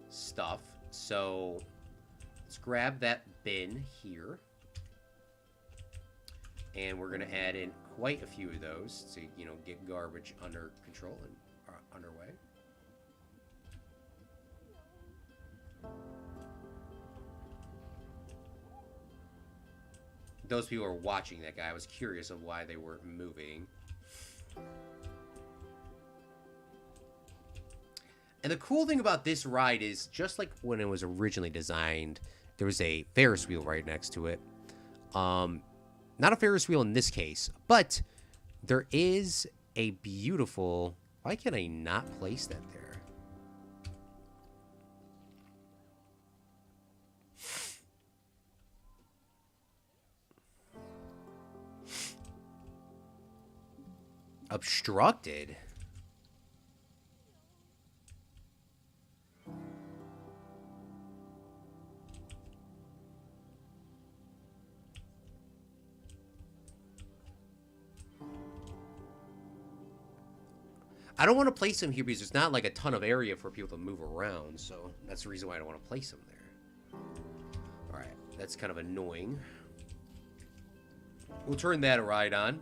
stuff. So let's grab that bin here. And we're going to add in quite a few of those to, you know, get garbage under control and underway. Those people are watching that guy. I was curious of why they weren't moving. And the cool thing about this ride is, just like when it was originally designed, there was a Ferris wheel right next to it. Not a Ferris wheel in this case, but there is a beautiful... Why can I not place that there? Obstructed? I don't want to place him here because there's not like a ton of area for people to move around, so that's the reason why I don't want to place him there. Alright, that's kind of annoying. We'll turn that ride on.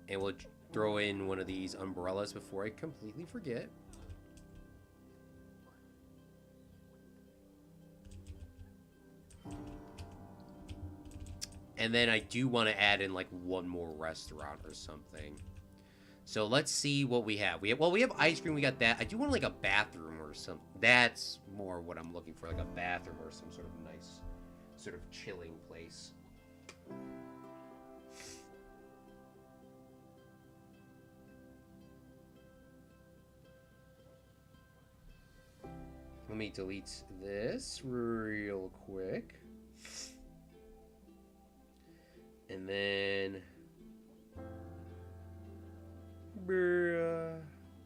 And we'll throw in one of these umbrellas before I completely forget. And then I do want to add in like one more restaurant or something. So let's see what we have. We have ice cream. We got that. I do want like a bathroom or something. That's more what I'm looking for, like a bathroom or some sort of nice, sort of chilling place. Let me delete this real quick. And then...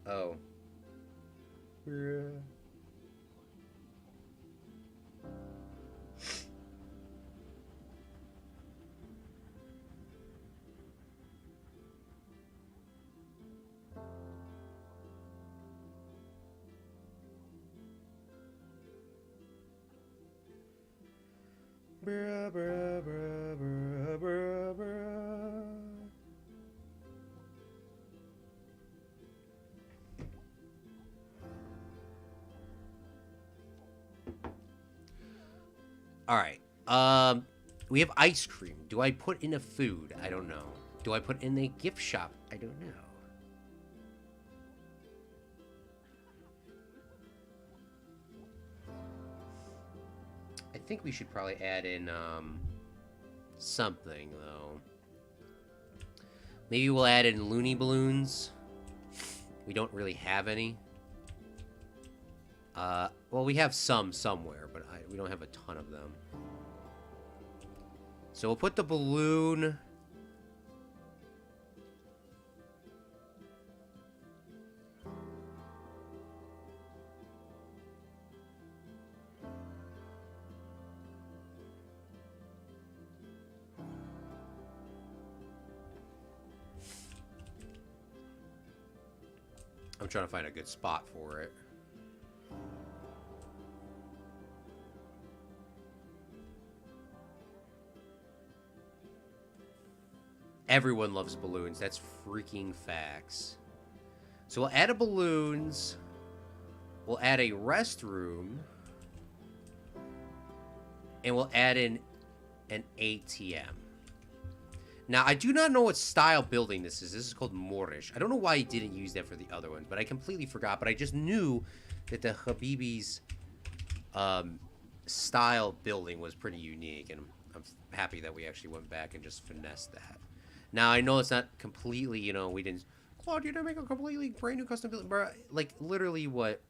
Oh. All right. We have ice cream. Do I put in a food? I don't know. Do I put in a gift shop? I don't know. I think we should probably add in something though. Maybe we'll add in loony balloons. We don't really have any. Well, we have some somewhere, but we don't have a ton of them. So we'll put the balloon... I'm trying to find a good spot for it. Everyone loves balloons. That's freaking facts. So we'll add a balloons. We'll add a restroom. And we'll add in an ATM. Now, I do not know what style building this is. This is called Moorish. I don't know why he didn't use that for the other one, but I completely forgot. But I just knew that the Habibi's style building was pretty unique, and I'm happy that we actually went back and just finessed that. Now, I know it's not completely, you know, we didn't... Claude, you didn't make a completely brand new custom building. Bro, like, literally what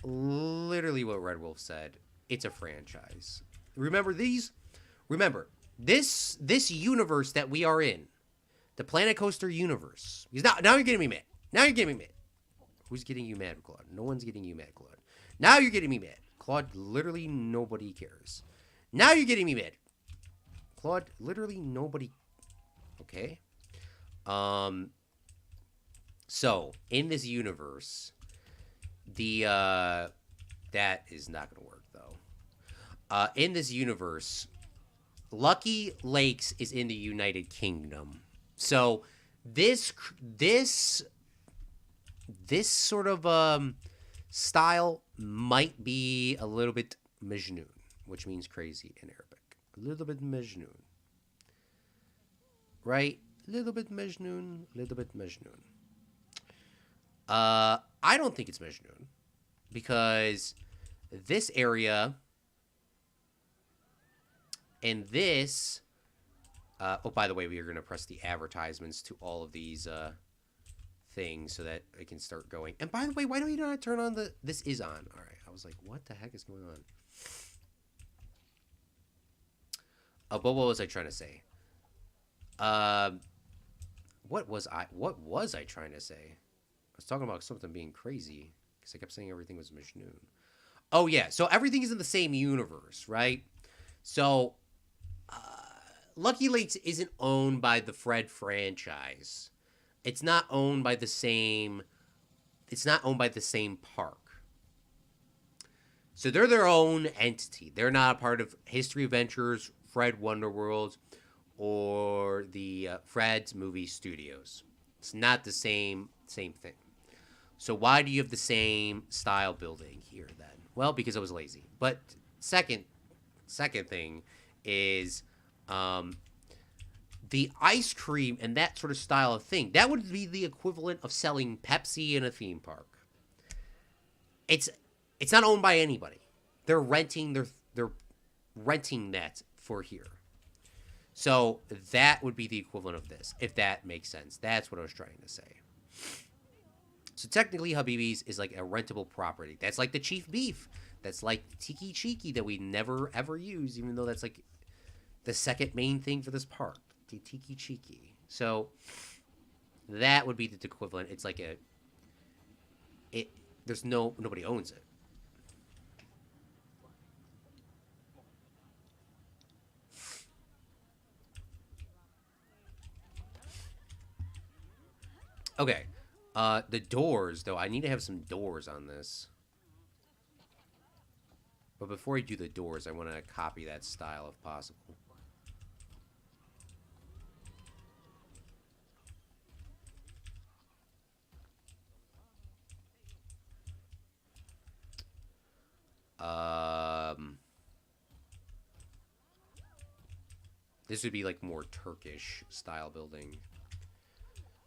Red Wolf said. It's a franchise. Remember these? Remember, this universe that we are in, the Planet Coaster universe. Now you're getting me mad. Now you're getting me mad. Who's getting you mad, Claude? No one's getting you mad, Claude. Now you're getting me mad. Claude, literally nobody cares. Now you're getting me mad. Claude, literally nobody... Okay. So, in this universe, that is not going to work, though. In this universe, Lucky Lakes is in the United Kingdom. So, this sort of, style might be a little bit Majnoon, which means crazy in Arabic. A little bit Majnoon. Right? Little bit Majnoon, little bit Majnoon. I don't think it's Majnoon, because this area and this... oh, by the way, we are going to press the advertisements to all of these things so that I can start going. And by the way, why don't you not turn on the... This is on. All right. I was like, what the heck is going on? But what was I trying to say? What was I trying to say? I was talking about something being crazy because I kept saying everything was Majnoon. Oh, yeah. So everything is in the same universe, right? So Lucky Lakes isn't owned by the Fred franchise. It's not owned by the same... It's not owned by the same park. So they're their own entity. They're not a part of History Adventures, Fred Wonderworld, or the Fred's Movie Studios. It's not the same thing. So why do you have the same style building here then? Well, because I was lazy. But second thing is the ice cream and that sort of style of thing. That would be the equivalent of selling Pepsi in a theme park. It's not owned by anybody. They're renting that for here. So that would be the equivalent of this, if that makes sense. That's what I was trying to say. So technically, Habibi's is like a rentable property. That's like the Chief Beef. That's like Tiki Cheeky that we never, ever use, even though that's like the second main thing for this park. The Tiki Cheeky. So that would be the equivalent. It's like nobody owns it. Okay. The doors, though, I need to have some doors on this. But before I do the doors, I want to copy that style if possible. This would be like more Turkish style building.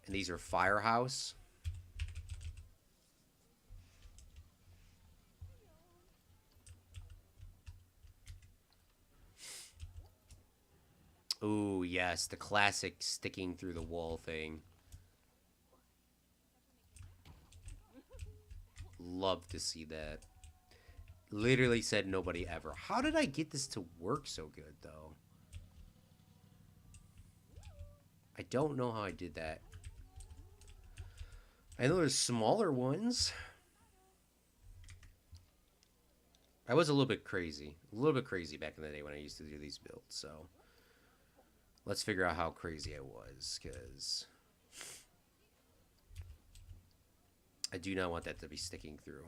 And these are Firehouse. Ooh, yes, the classic sticking through the wall thing. Love to see that. Literally said nobody ever. How did I get this to work so good, though? I don't know how I did that. I know there's smaller ones. I was a little bit crazy. A little bit crazy back in the day when I used to do these builds, so... Let's figure out how crazy I was, because... I do not want that to be sticking through.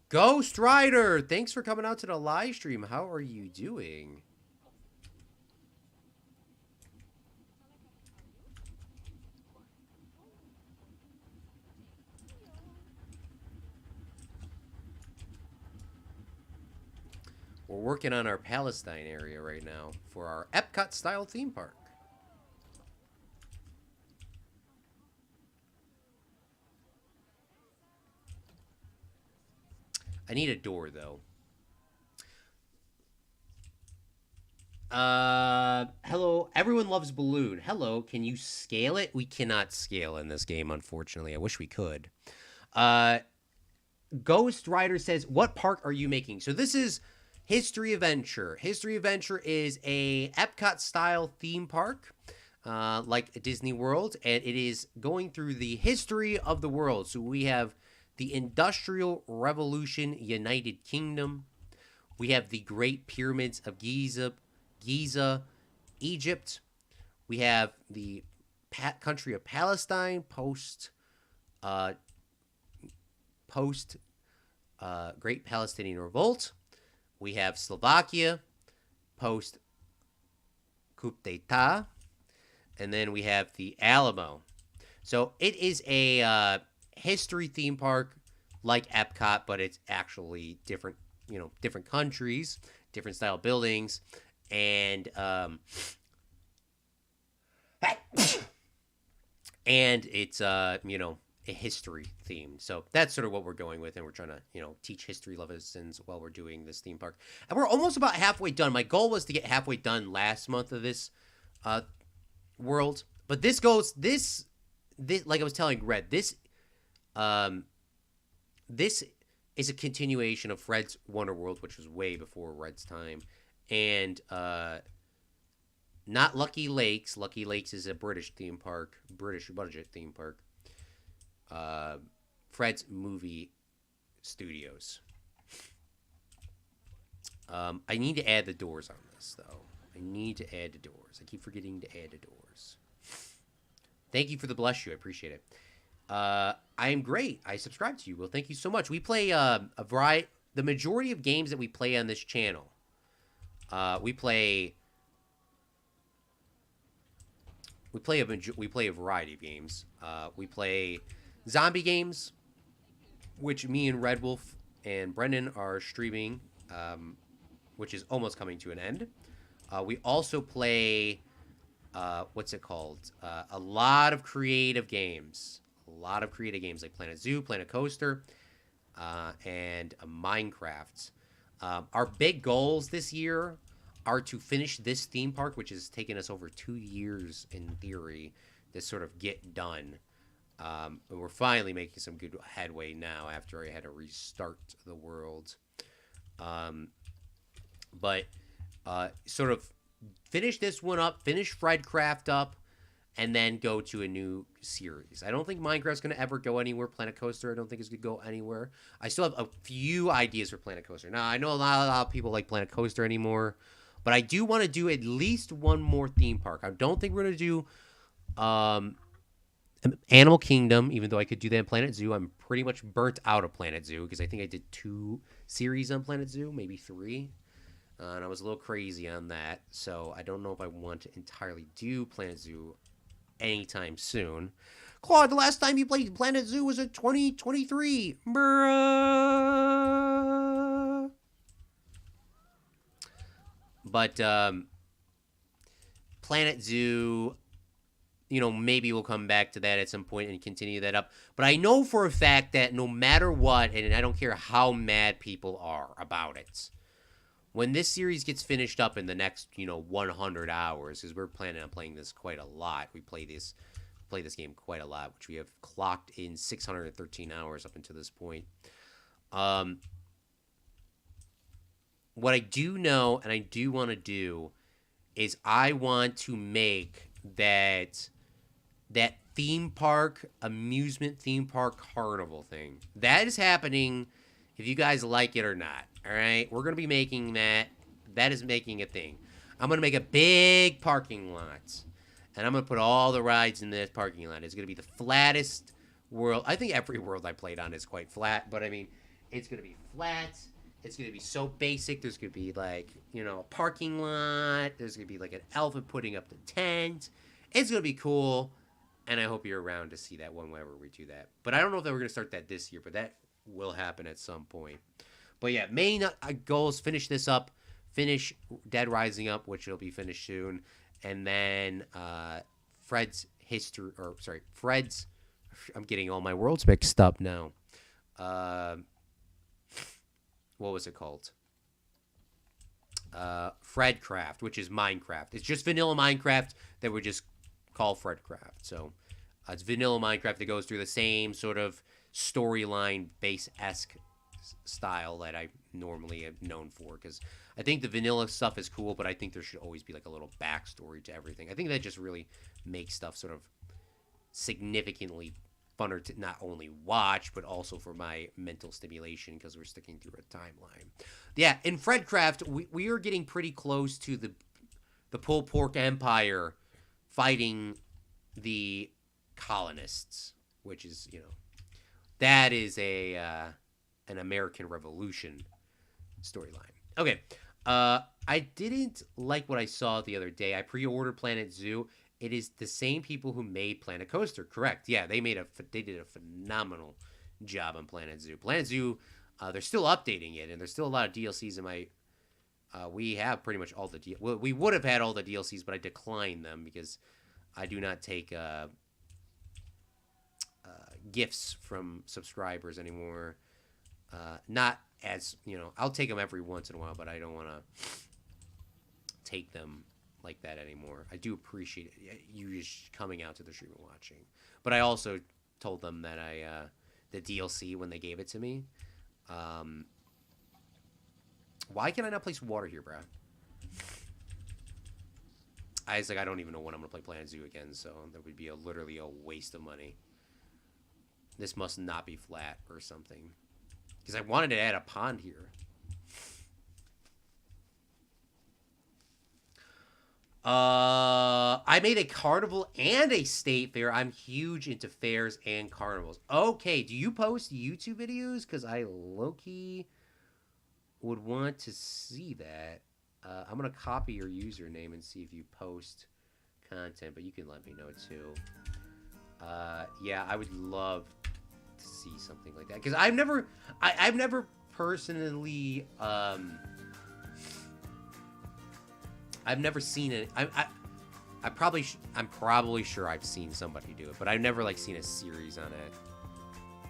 Ghost Rider! Thanks for coming out to the live stream. How are you doing? We're working on our Palestine area right now for our Epcot-style theme park. I need a door, though. Hello. Everyone loves Balloon. Hello. Can you scale it? We cannot scale in this game, unfortunately. I wish we could. Uh, Ghost Rider says, "What park are you making?" So this is History Adventure. History Adventure is a Epcot style theme park, like Disney World, and it is going through the history of the world. So we have the Industrial Revolution, United Kingdom. We have the Great Pyramids of Giza, Egypt. We have the country of Palestine uh, post Great Palestinian Revolt. We have Slovakia post coup d'etat, and then we have the Alamo. So it is a history theme park like Epcot, but it's actually different. Different countries, different style buildings, and and it's a history theme. So that's sort of what we're going with, and we're trying to teach history lessons while we're doing this theme park. And we're almost about halfway done. My goal was to get halfway done last month of this world, but this like I was telling Red, this is a continuation of Fred's Wonder World, which was way before Red's time, and not Lucky Lakes. Lucky Lakes is a British theme park, British budget theme park. Fred's Movie Studios. I need to add the doors on this, though. I need to add the doors. I keep forgetting to add the doors. Thank you for the bless you. I appreciate it. I am great. I subscribe to you. Well, thank you so much. We play a variety. The majority of games that we play on this channel, we play a variety of games. We play zombie games, which me and Red Wolf and Brendan are streaming, which is almost coming to an end. We also play, what's it called? A lot of creative games. Like Planet Zoo, Planet Coaster, and Minecraft. Our big goals this year are to finish this theme park, which has taken us over 2 years in theory to sort of get done. And we're finally making some good headway now after I had to restart the world. But sort of finish this one up, finish Fredcraft up, and then go to a new series. I don't think Minecraft's going to ever go anywhere. Planet Coaster, I don't think is going to go anywhere. I still have a few ideas for Planet Coaster. Now, I know a lot of people like Planet Coaster anymore, but I do want to do at least one more theme park. I don't think we're going to do Animal Kingdom, even though I could do that in Planet Zoo. I'm pretty much burnt out of Planet Zoo because I think I did 2 series on Planet Zoo, maybe 3. And I was a little crazy on that. So I don't know if I want to entirely do Planet Zoo anytime soon. Claude, the last time you played Planet Zoo was in 2023. Bruh. But Planet Zoo, maybe we'll come back to that at some point and continue that up. But I know for a fact that no matter what, and I don't care how mad people are about it, when this series gets finished up in the next, 100 hours, because we're planning on playing this quite a lot. We play this game quite a lot, which we have clocked in 613 hours up until this point. What I do know and I do want to do is I want to make that amusement theme park carnival thing. That is happening if you guys like it or not. All right, we're going to be making that. That is making a thing. I'm going to make a big parking lot, and I'm going to put all the rides in this parking lot. It's going to be the flattest world. I think every world I played on is quite flat, but I mean, it's going to be flat. It's going to be so basic. There's going to be like, a parking lot. There's going to be like an elephant putting up the tent. It's going to be cool, and I hope you're around to see that one whenever we do that. But I don't know if we're going to start that this year, but that will happen at some point. But yeah, main goals, finish this up, finish Dead Rising up, which will be finished soon, and then Fred's history, or sorry, Fred's. I'm getting all my worlds mixed up now. What was it called? Fredcraft, which is Minecraft. It's just vanilla Minecraft that we just call Fredcraft. So it's vanilla Minecraft that goes through the same sort of storyline base-esque style that I normally am known for. Because I think the vanilla stuff is cool, but I think there should always be like a little backstory to everything. I think that just really makes stuff sort of significantly funner to not only watch, but also for my mental stimulation because we're sticking through a timeline. Yeah, in Fredcraft, we are getting pretty close to the pulled pork empire fighting the colonists, which is, you know, that is an American Revolution storyline. Okay, I didn't like what I saw the other day. I pre-ordered Planet Zoo. It is the same people who made Planet Coaster, correct? Yeah, they did a phenomenal job on Planet Zoo. Planet Zoo, they're still updating it, and there's still a lot of DLCs in my. We have pretty much all the well, we would have had all the DLCs, but I declined them because I do not take gifts from subscribers anymore. Not as, you know, I'll take them every once in a while, but I don't want to take them like that anymore. I do appreciate you just coming out to the stream and watching, but I also told them that the DLC when they gave it to me. Why can I not place water here, bro? I was like, I don't even know when I'm gonna play Planet Zoo again, so that would be literally a waste of money. This must not be flat or something, because I wanted to add a pond here. I made a carnival and a state fair. I'm huge into fairs and carnivals. Okay, do you post YouTube videos? Because I low-key would want to see that. I'm going to copy your username and see if you post content, but you can let me know too. Yeah, I would love to see something like that. Because I've never personally... I've never seen it. I'm probably sure I've seen somebody do it, but I've never like seen a series on it.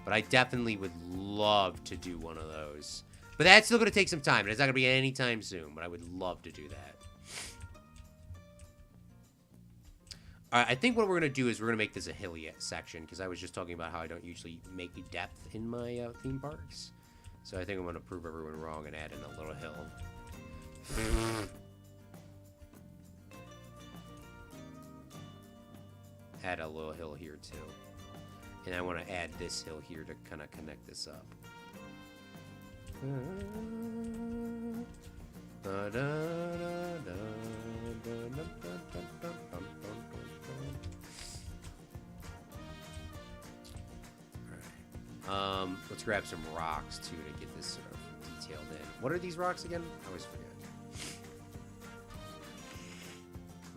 But I definitely would love to do one of those. But that's still gonna take some time, and it's not gonna be anytime soon. But I would love to do that. All right, I think what we're gonna do is we're gonna make this a hilly section because I was just talking about how I don't usually make depth in my theme parks. So I think I'm gonna prove everyone wrong and add in a little hill. Add a little hill here too, and I want to add this hill here to kind of connect this up. All right. Let's grab some rocks too to get this sort of detailed in. What are these rocks again? I always forget.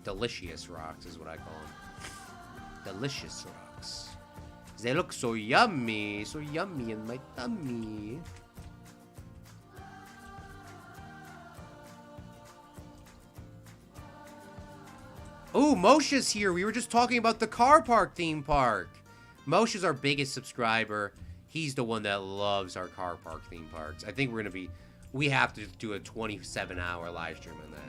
Delicious rocks is what I call them. Delicious rocks. They look so yummy in my tummy. Ooh, Moshe's here. We were just talking about the car park theme park. Moshe's our biggest subscriber. He's the one that loves our car park theme parks. I think we have to do a 27-hour live stream on that.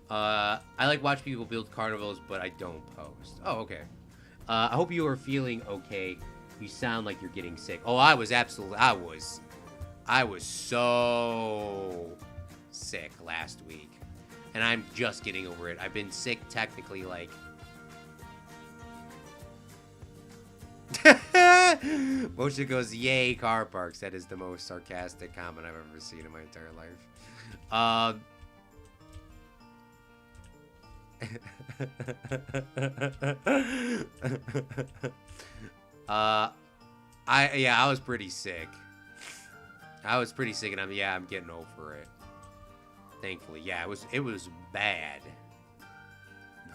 I like watch people build carnivals, but I don't post. Oh, okay. I hope you are feeling okay. You sound like you're getting sick. Oh, I was so sick last week. And I'm just getting over it. I've been sick technically like... Moshe goes, yay, car parks. That is the most sarcastic comment I've ever seen in my entire life. I was pretty sick. And I'm getting over it. Thankfully, yeah, it was bad.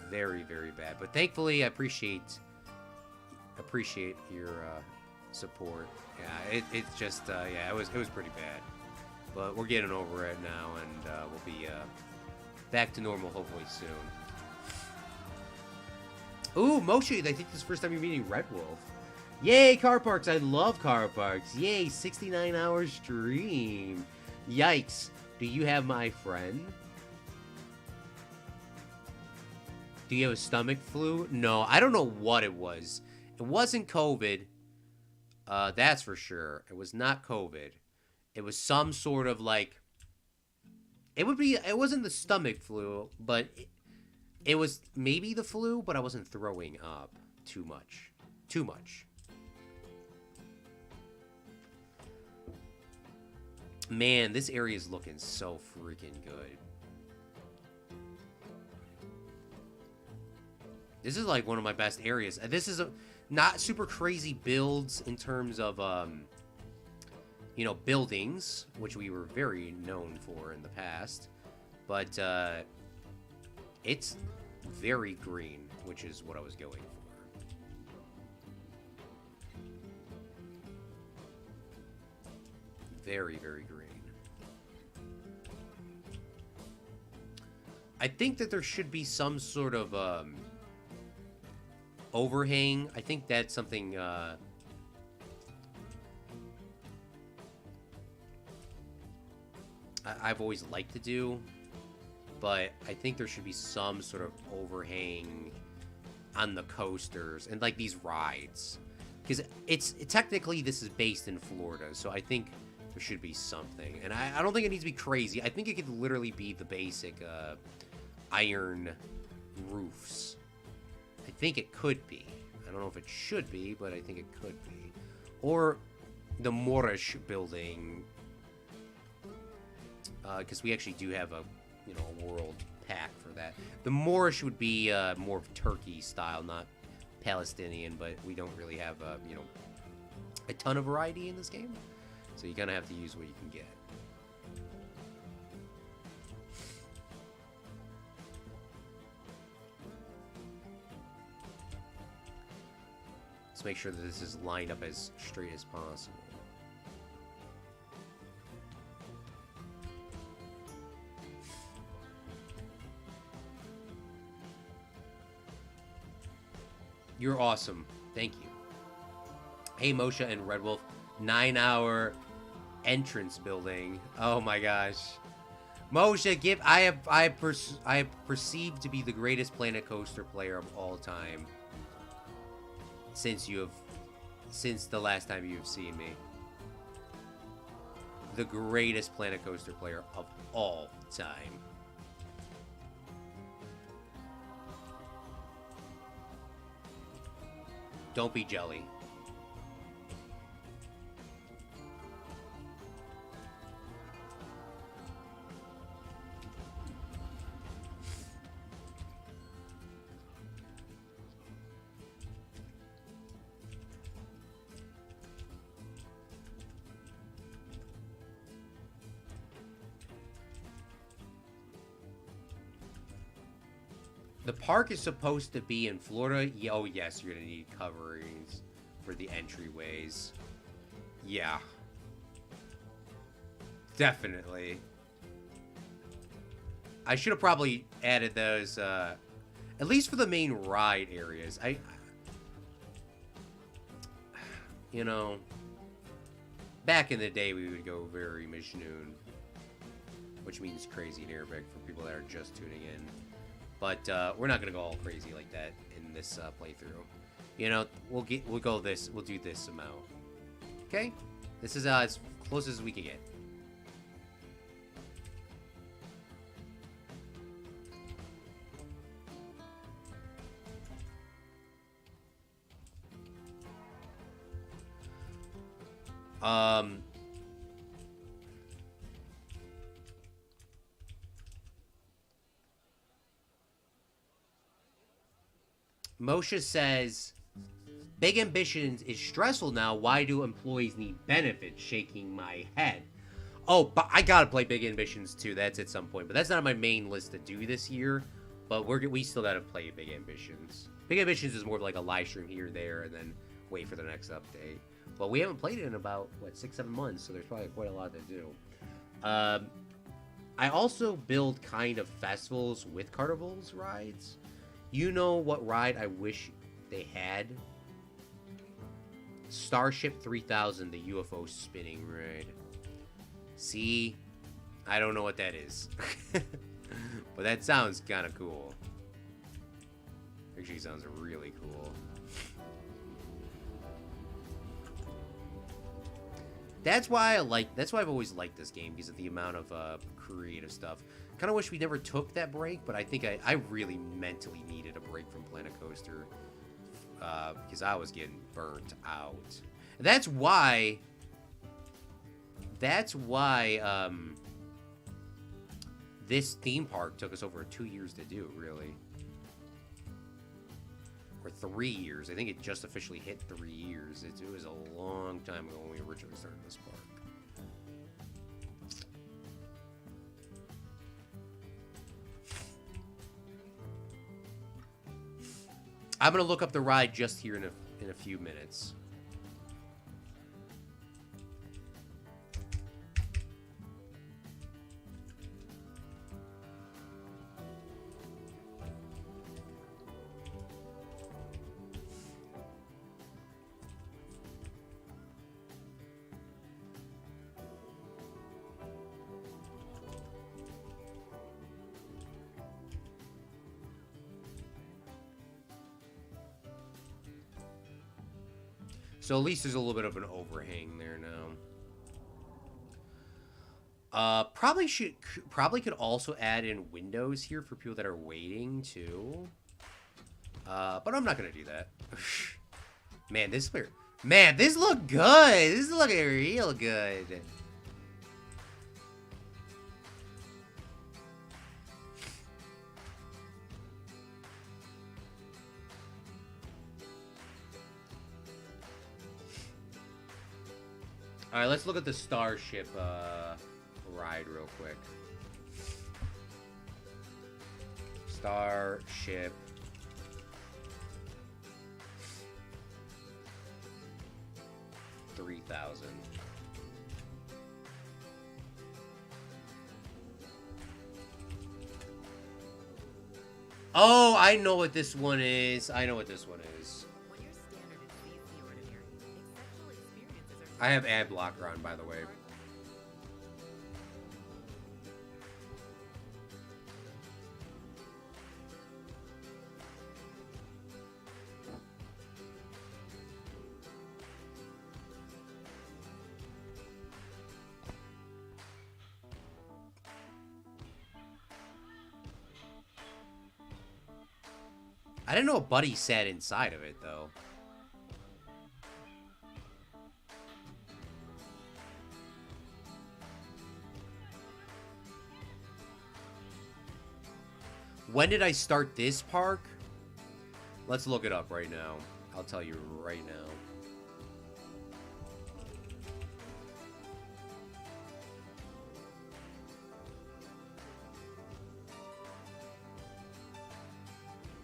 Very, very bad. But thankfully, I appreciate your support. Yeah, it's just it was pretty bad. But we're getting over it now, and we'll be back to normal hopefully soon. Ooh, Moshe, I think this is the first time you're meeting Red Wolf. Yay, car parks. I love car parks. Yay, 69-hour stream. Yikes. Do you have my friend? Do you have a stomach flu? No, I don't know what it was. It wasn't COVID. That's for sure. It was not COVID. It was some sort of like... It wasn't the stomach flu, but it was maybe the flu, but I wasn't throwing up too much. Too much. Man, this area is looking so freaking good. This is like one of my best areas. This is not super crazy builds in terms of, you know, buildings, which we were very known for in the past. But it's very green, which is what I was going for. Very, very green. I think that there should be some sort of overhang. I think that's something I've always liked to do, but I think there should be some sort of overhang on the coasters and like these rides, because technically this is based in Florida, so I think there should be something. And I don't think it needs to be crazy. I think it could literally be the basic iron roofs. I think it could be. I don't know if it should be, but I think it could be. Or the Moorish building, because we actually do have a, you know, a world pack for that. The Moorish would be more of Turkey style, not Palestinian, but we don't really have you know, a ton of variety in this game. So you kind of have to use what you can get. Let's make sure that this is lined up as straight as possible. You're awesome. Thank you. Hey, Moshe and Red Wolf. 9-hour entrance building. Oh my gosh. Moshe, I have perceived to be the greatest Planet Coaster player of all time. Since the last time you have seen me. The greatest Planet Coaster player of all time. Don't be jelly. The park is supposed to be in Florida. Oh, yes, you're going to need coverings for the entryways. Yeah. Definitely. I should have probably added those, at least for the main ride areas. You know, back in the day, we would go very Majnoon, which means crazy in Arabic for people that are just tuning in. But we're not gonna go all crazy like that in this playthrough. You know, we'll do this amount. Okay, this is as close as we can get. Moshe says, Big Ambitions is stressful now. Why do employees need benefits? Shaking my head. Oh, but I gotta play Big Ambitions too. That's at some point. But that's not on my main list to do this year. But we still gotta play Big Ambitions. Big Ambitions is more of like a live stream here or there and then wait for the next update. But we haven't played it in about, what, 6-7 months. So there's probably quite a lot to do. Um, I also build kind of festivals with carnivals rides. You know what ride I wish they had? Starship 3000, the UFO spinning ride. See? I don't know what that is. But that sounds kind of cool. Actually sounds really cool. That's why I've always liked this game, because of the amount of creative stuff. Kind of wish we never took that break, but I think I really mentally needed a break from Planet Coaster. Because I was getting burnt out. And that's why this theme park took us over 2 years to do, really. Or 3 years. I think it just officially hit 3 years. It was a long time ago when we originally started this park. I'm gonna look up the ride just here in a few minutes. So at least there's a little bit of an overhang there now. Probably could also add in windows here for people that are waiting too. But I'm not gonna do that. Man, this look good. This is looking real good. All right, let's look at the Starship ride real quick. Starship. $3,000. Oh, I know what this one is. I know what this one is. I have ad blocker on, by the way. I didn't know a buddy sat inside of it, though. When did I start this park? Let's look it up right now. I'll tell you right now.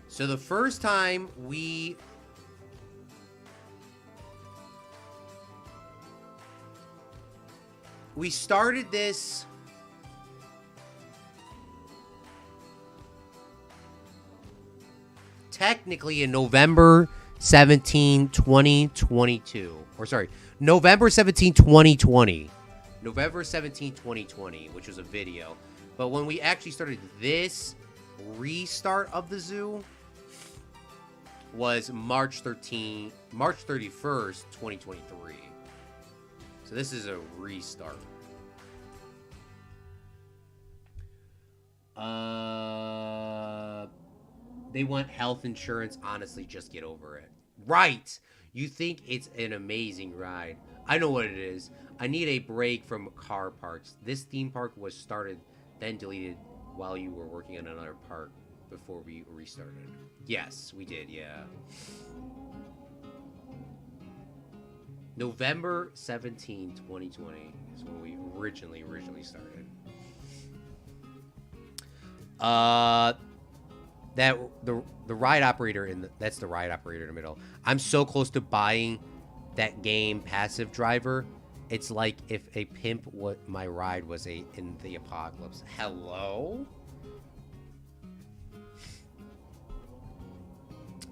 So the first time we started this technically in November 17, 2022. Or sorry, November 17, 2020. November 17, 2020, which was a video. But when we actually started this restart of the zoo was March 31st, 2023. So this is a restart. They want health insurance. Honestly, just get over it. Right. You think it's an amazing ride. I know what it is. I need a break from car parks. This theme park was started, then deleted while you were working on another park before we restarted. Yes, we did, yeah. November 17, 2020 is when we originally started. That the ride operator that's the ride operator in the middle. I'm so close to buying that game Passive Driver. It's like if a pimp, what my ride was in the apocalypse. Hello?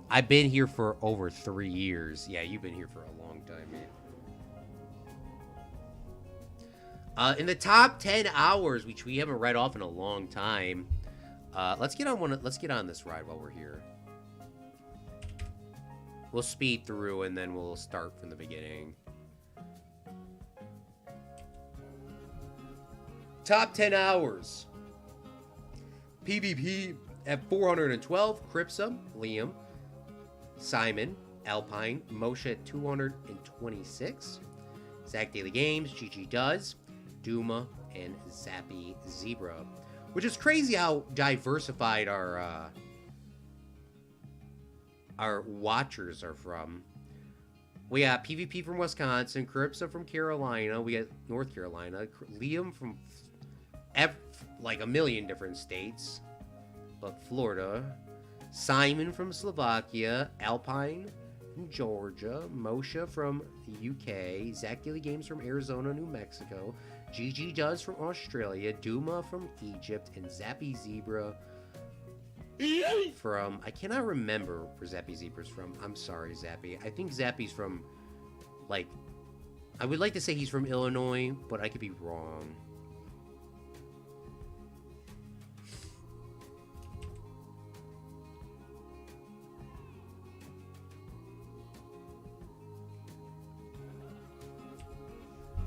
I've been here for over 3 years. Yeah, you've been here for a long time, man. In the top 10 hours, which we haven't read off in a long time. Let's get on this ride while we're here. We'll speed through and then we'll start from the beginning. Top 10 hours. PvP at 412. Cripsa, Liam, Simon, Alpine, Moshe at 226. Zach Daily Games, GG Does, Duma, and Zappy Zebra. Which is crazy how diversified our watchers are from. We got PvP from Wisconsin, Cripsa from Carolina, we got North Carolina, Liam from like a million different states, but Florida, Simon from Slovakia, Alpine from Georgia, Moshe from the UK, Zach Daily Games from Arizona, New Mexico, GG Does from Australia, Duma from Egypt, and Zappy Zebra from, I cannot remember where Zappy Zebra's from. I'm sorry, Zappy. I think Zappy's from, like, I would like to say he's from Illinois, but I could be wrong.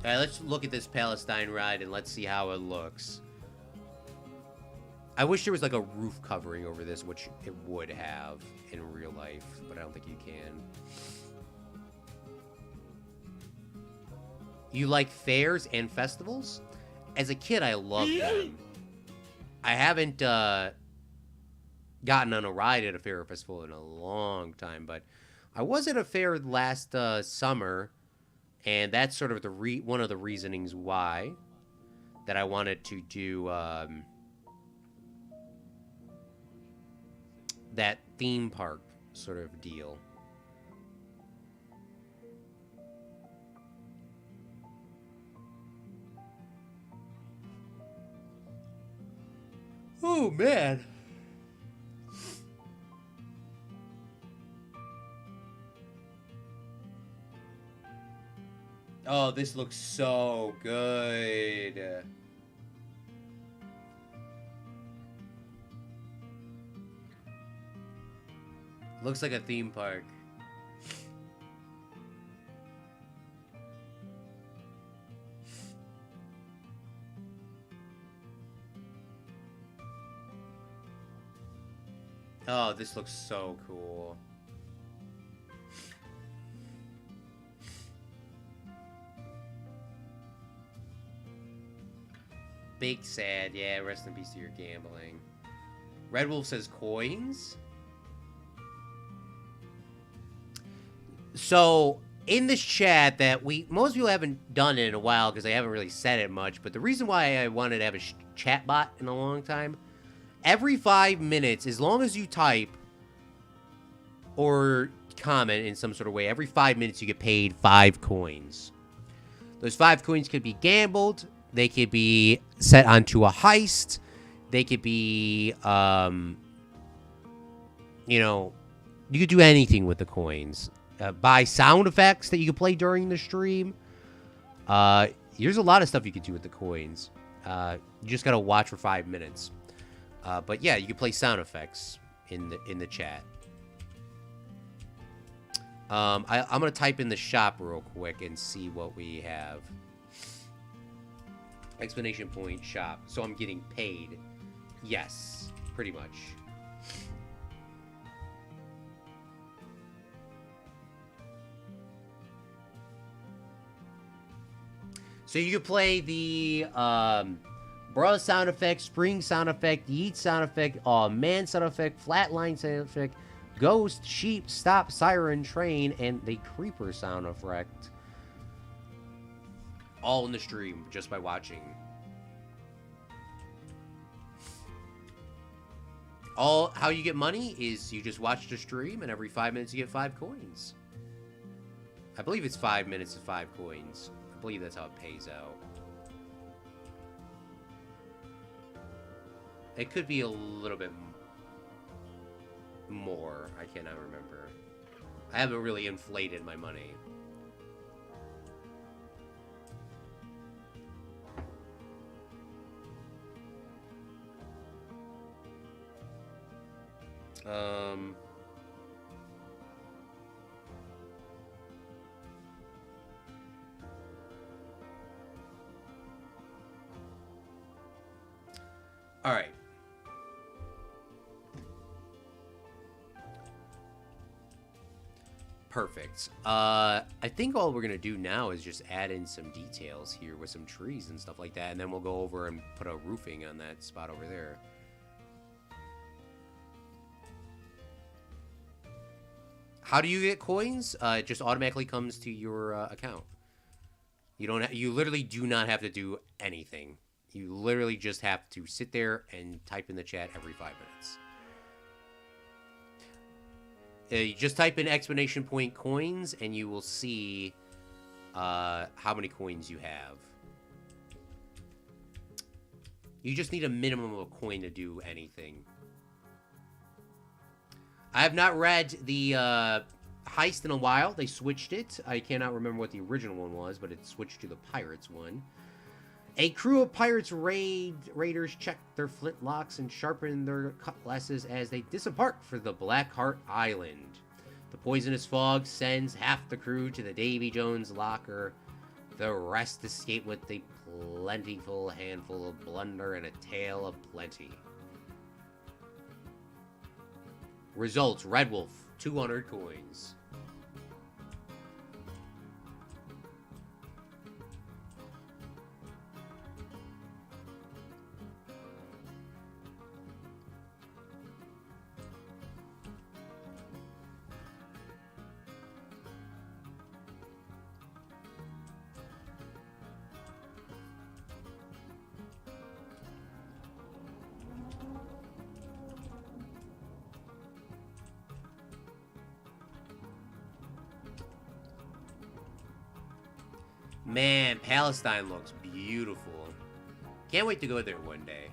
Alright, let's look at this Palestine ride and let's see how it looks. I wish there was like a roof covering over this, which it would have in real life, but I don't think you can. You like fairs and festivals? As a kid, I loved them. I haven't gotten on a ride at a fair or festival in a long time, but I was at a fair last summer. And that's sort of one of the reasonings why that I wanted to do that theme park sort of deal. Oh, man. Oh, this looks so good. Looks like a theme park. Oh, this looks so cool. Big sad, yeah, rest in peace to your gambling. Red Wolf says coins. So, in this chat that most people haven't done it in a while because they haven't really said it much, but the reason why I wanted to have a chat bot in a long time, every 5 minutes, as long as you type or comment in some sort of way, every 5 minutes you get paid 5 coins. Those 5 coins could be gambled. They could be set onto a heist. They could be, you know, you could do anything with the coins. Buy sound effects that you can play during the stream. There's a lot of stuff you could do with the coins. You just gotta watch for 5 minutes. But yeah, you can play sound effects in the chat. I'm gonna type in the shop real quick and see what we have. Explanation point shop. So I'm getting paid. Yes, pretty much. So you can play the Bra sound effect, Spring sound effect, Yeet sound effect, Aw Man sound effect, Flatline sound effect, Ghost, Sheep, Stop, Siren, Train, and the Creeper sound effect. All in the stream, just by watching. How you get money is you just watch the stream, and every 5 minutes you get 5 coins. I believe it's 5 minutes to 5 coins. I believe that's how it pays out. It could be a little bit more. I cannot remember. I haven't really inflated my money. All right. Perfect. I think all we're gonna do now is just add in some details here with some trees and stuff like that, and then we'll go over and put a roofing on that spot over there. How do you get coins? It just automatically comes to your account. You don't. You literally do not have to do anything. You literally just have to sit there and type in the chat every 5 minutes. You just type in exclamation point coins, and you will see how many coins you have. You just need a minimum of a coin to do anything. I have not read the heist in a while. They switched it. I cannot remember what the original one was, but it switched to the Pirates one. A crew of pirates raiders check their flintlocks and sharpen their cutlasses as they disembark for the Black Heart Island. The poisonous fog sends half the crew to the Davy Jones locker. The rest escape with a plentiful handful of plunder and a tale of plenty. Results: Red Wolf, 200 coins. Man, Palestine looks beautiful. Can't wait to go there one day.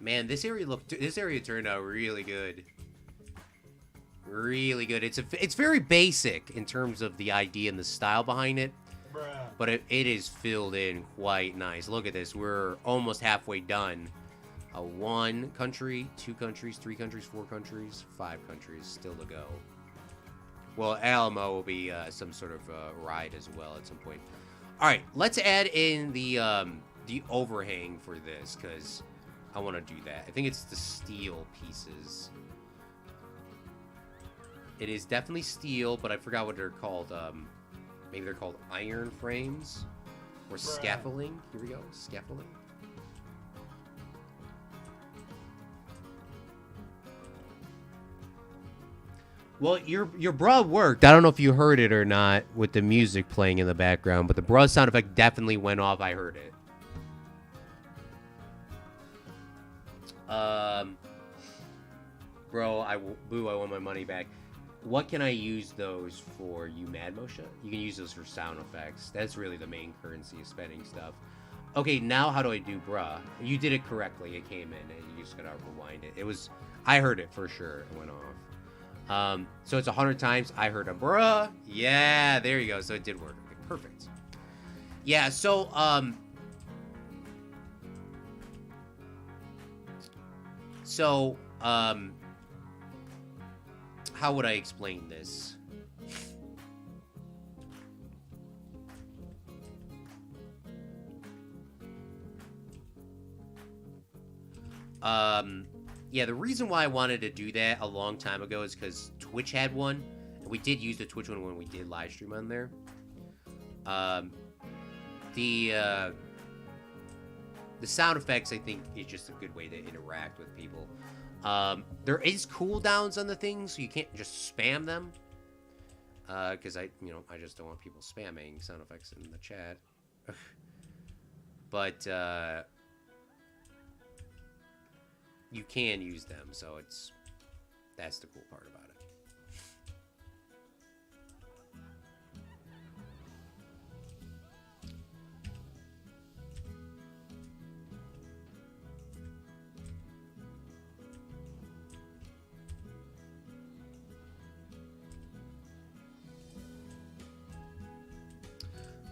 Man, this area turned out really good. Really good. It's very basic in terms of the idea and the style behind it. Bruh. But it is filled in quite nice. Look at this. We're almost halfway done. 1 country, 2 countries, 3 countries, 4 countries, 5 countries still to go. Well, Alamo will be some sort of ride as well at some point. All right, let's add in the overhang for this because I want to do that. I think it's the steel pieces. It is definitely steel, but I forgot what they're called. Maybe they're called iron frames or scaffolding. Here we go, scaffolding. Well, your bruh worked. I don't know if you heard it or not with the music playing in the background, but the bruh sound effect definitely went off. I heard it. Bro, I want my money back. What can I use those for, you Mad Moshe? You can use those for sound effects. That's really the main currency of spending stuff. Okay, now how do I do bruh? You did it correctly. It came in, and you just gotta rewind it. It was, I heard it for sure. It went off. So it's 100 times. I heard a bruh. Yeah, there you go. So it did work. Okay, perfect. Yeah, so, how would I explain this? Yeah, the reason why I wanted to do that a long time ago is because Twitch had one. And we did use the Twitch one when we did live stream on there. The sound effects, I think, is just a good way to interact with people. There is cooldowns on the things, so you can't just spam them. Because I just don't want people spamming sound effects in the chat. But, you can use them, so that's the cool part about it.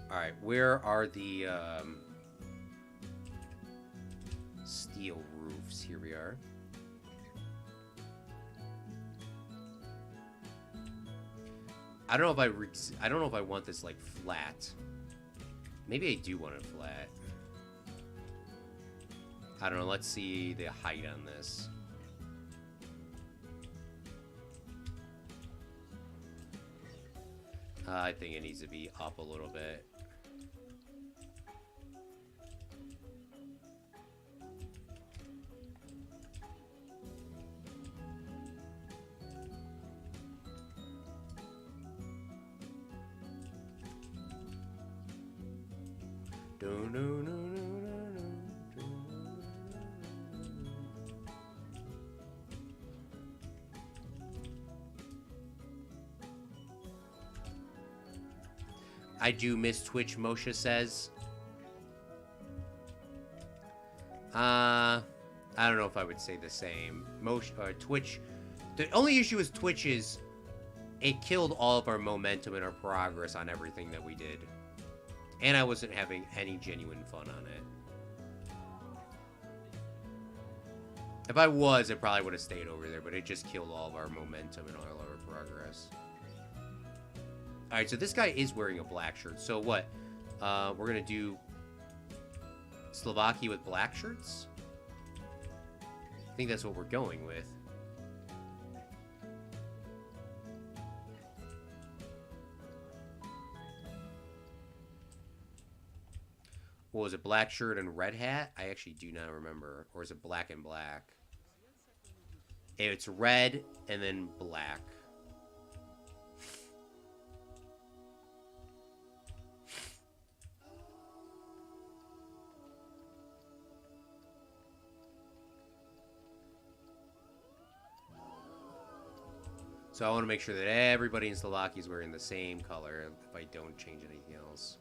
Alright, where are the steel roofs? Here we are. I don't know if I want this like flat. Maybe I do want it flat. I don't know, let's see the height on this. I think it needs to be up a little bit. I do miss Twitch, Moshe says. I don't know if I would say the same. Twitch, the only issue with Twitch is it killed all of our momentum and our progress on everything that we did. And I wasn't having any genuine fun on it. If I was, it probably would have stayed over there, but it just killed all of our momentum and all of our progress. Alright, so this guy is wearing a black shirt. So what? We're going to do Slovakia with black shirts? I think that's what we're going with. What was it, black shirt and red hat? I actually do not remember. Or is it black and black? It's red and then black. So I want to make sure that everybody in Slovakia is wearing the same color if I don't change anything else.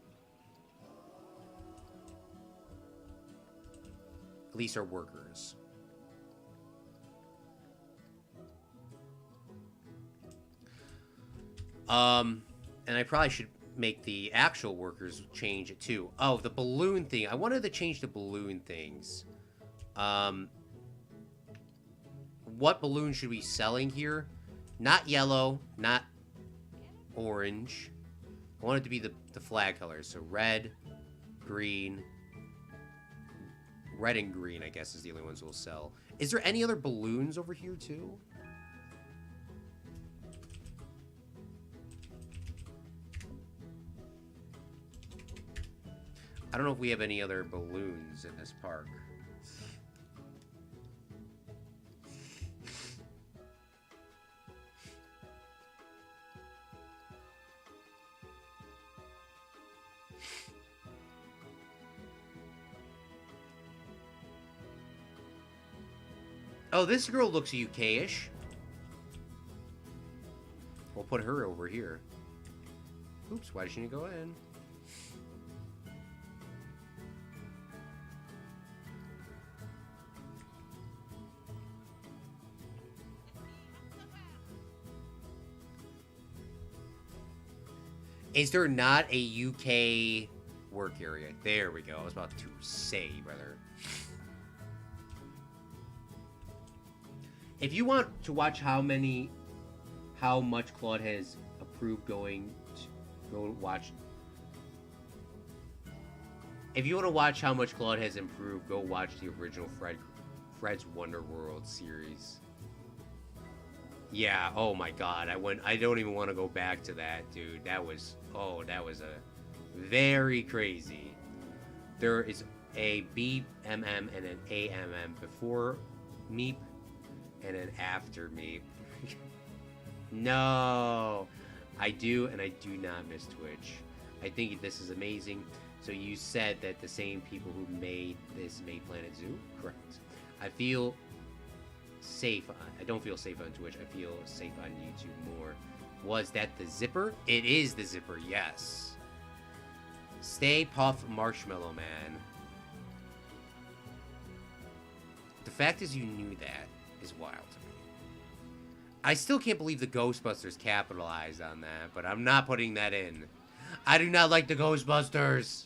At least our workers. And I probably should make the actual workers change it too. Oh, the balloon thing. I wanted to change the balloon things. What balloon should we be selling here? Not yellow, not orange. I want it to be the flag colors. So red, green. Red and green, I guess, is the only ones we'll sell. Is there any other balloons over here, too? I don't know if we have any other balloons in this park. Oh, this girl looks UK-ish. We'll put her over here. Oops, why did she need to go in? Is there not a UK work area? There we go. I was about to say, brother. If you want to watch how how much Claude has approved going to go watch. If you want to watch how much Claude has improved, go watch the original Fred's Wonder World series. Yeah, oh my god, I don't even want to go back to that, dude. That was a very crazy. There is a BMM and an AMM before Meep and an after Meep. No, I do and I do not miss Twitch. I think this is amazing. So you said that the same people who made this made Planet Zoo? Correct. I feel safe. I don't feel safe on Twitch. I feel safe on YouTube more. Was that the zipper? It is the zipper, yes. Stay Puff Marshmallow Man. The fact is you knew that is wild to me. I still can't believe the Ghostbusters capitalized on that, but I'm not putting that in. I do not like the Ghostbusters.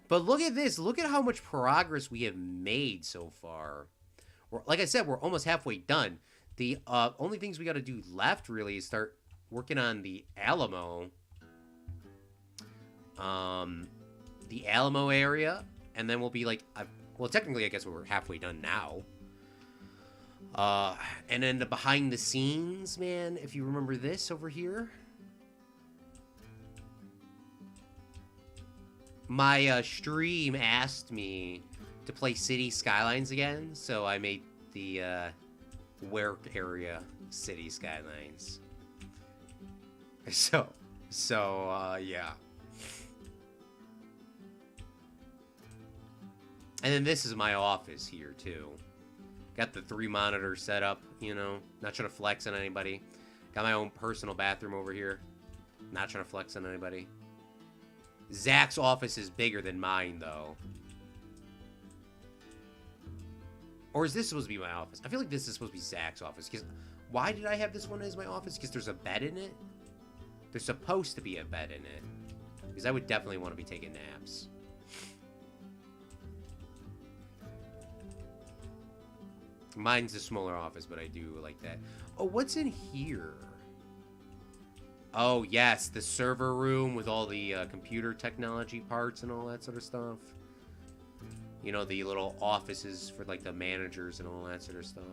But look at this. Look at how much progress we have made so far. Like I said, we're almost halfway done. The only things we got to do left, really, is start working on the Alamo. The Alamo area. And then we'll be like... well, technically, I guess we're halfway done now. And then the behind the scenes, man. If you remember this over here. My stream asked me to play City Skylines again, so I made the work area City Skylines. So yeah. And then this is my office here too. Got the 3 monitors set up, you know, not trying to flex on anybody. Got my own personal bathroom over here. Not trying to flex on anybody. Zach's office is bigger than mine, though. Or is this supposed to be my office? I feel like this is supposed to be Zach's office. Because why did I have this one as my office? Because there's a bed in it? There's supposed to be a bed in it. Because I would definitely want to be taking naps. Mine's a smaller office, but I do like that. Oh, what's in here? Oh, yes, the server room with all the computer technology parts and all that sort of stuff. You know, the little offices for, like, the managers and all that sort of stuff.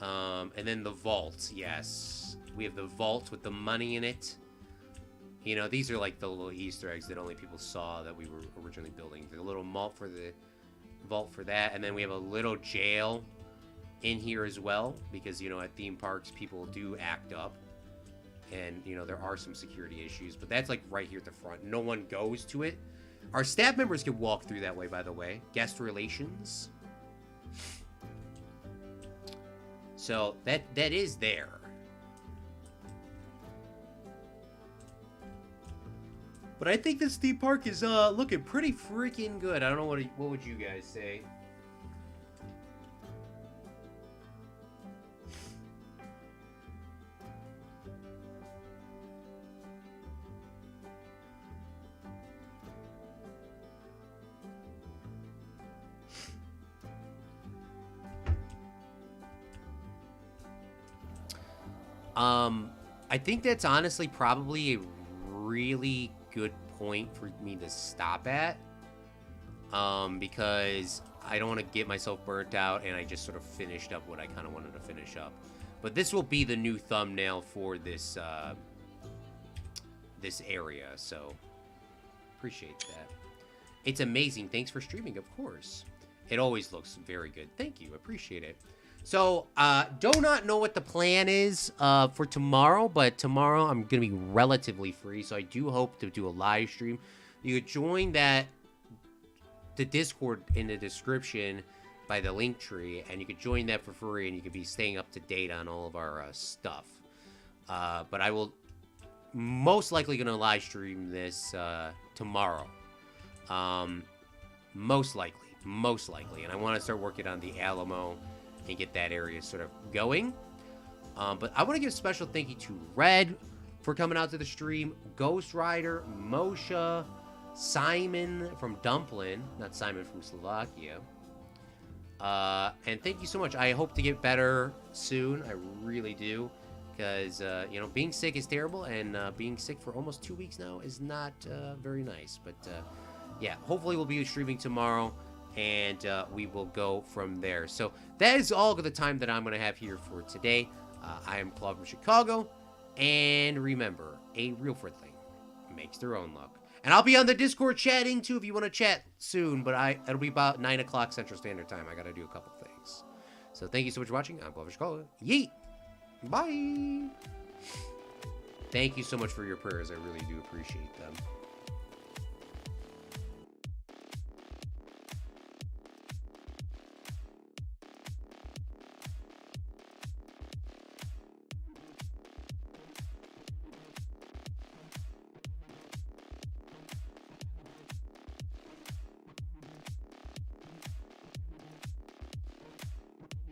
And then the vaults, yes. We have the vault with the money in it. You know, these are, like, the little Easter eggs that only people saw that we were originally building. The little vault for that. And then we have a little jail in here as well, because, you know, at theme parks people do act up, and, you know, there are some security issues, but that's like right here at the front. No one goes to it. Our staff members can walk through that way, by the way. Guest relations. So that is there. But I think this theme park is looking pretty freaking good. I don't know what would you guys say? I think that's honestly probably a really good point for me to stop at. Because I don't want to get myself burnt out, and I just sort of finished up what I kind of wanted to finish up. But this will be the new thumbnail for this, this area, so appreciate that. It's amazing. Thanks for streaming, of course. It always looks very good. Thank you. Appreciate it. So, do not know what the plan is for tomorrow, but tomorrow I'm going to be relatively free, so I do hope to do a live stream. You could join the Discord in the description by the link tree, and you could join that for free, and you could be staying up to date on all of our stuff. But I will most likely going to live stream this tomorrow. Most likely, and I want to start working on the Alamo and get that area sort of going. But I want to give a special thank you to Red for coming out to the stream, Ghost Rider, Moshe, Simon from Dumplin, not Simon from Slovakia, And thank you so much. I hope to get better soon. I really do. Because, you know, being sick is terrible. And being sick for almost 2 weeks now is not very nice. But, yeah, hopefully we'll be streaming tomorrow. And we will go from there. So that is all of the time that I'm going to have here for today. I am Claude from Chicago. And remember, a real friendly makes their own luck. And I'll be on the Discord chatting too if you want to chat soon. But it'll be about 9 o'clock Central Standard Time. I got to do a couple things. So thank you so much for watching. I'm Claude from Chicago. Yeet. Bye. Thank you so much for your prayers. I really do appreciate them.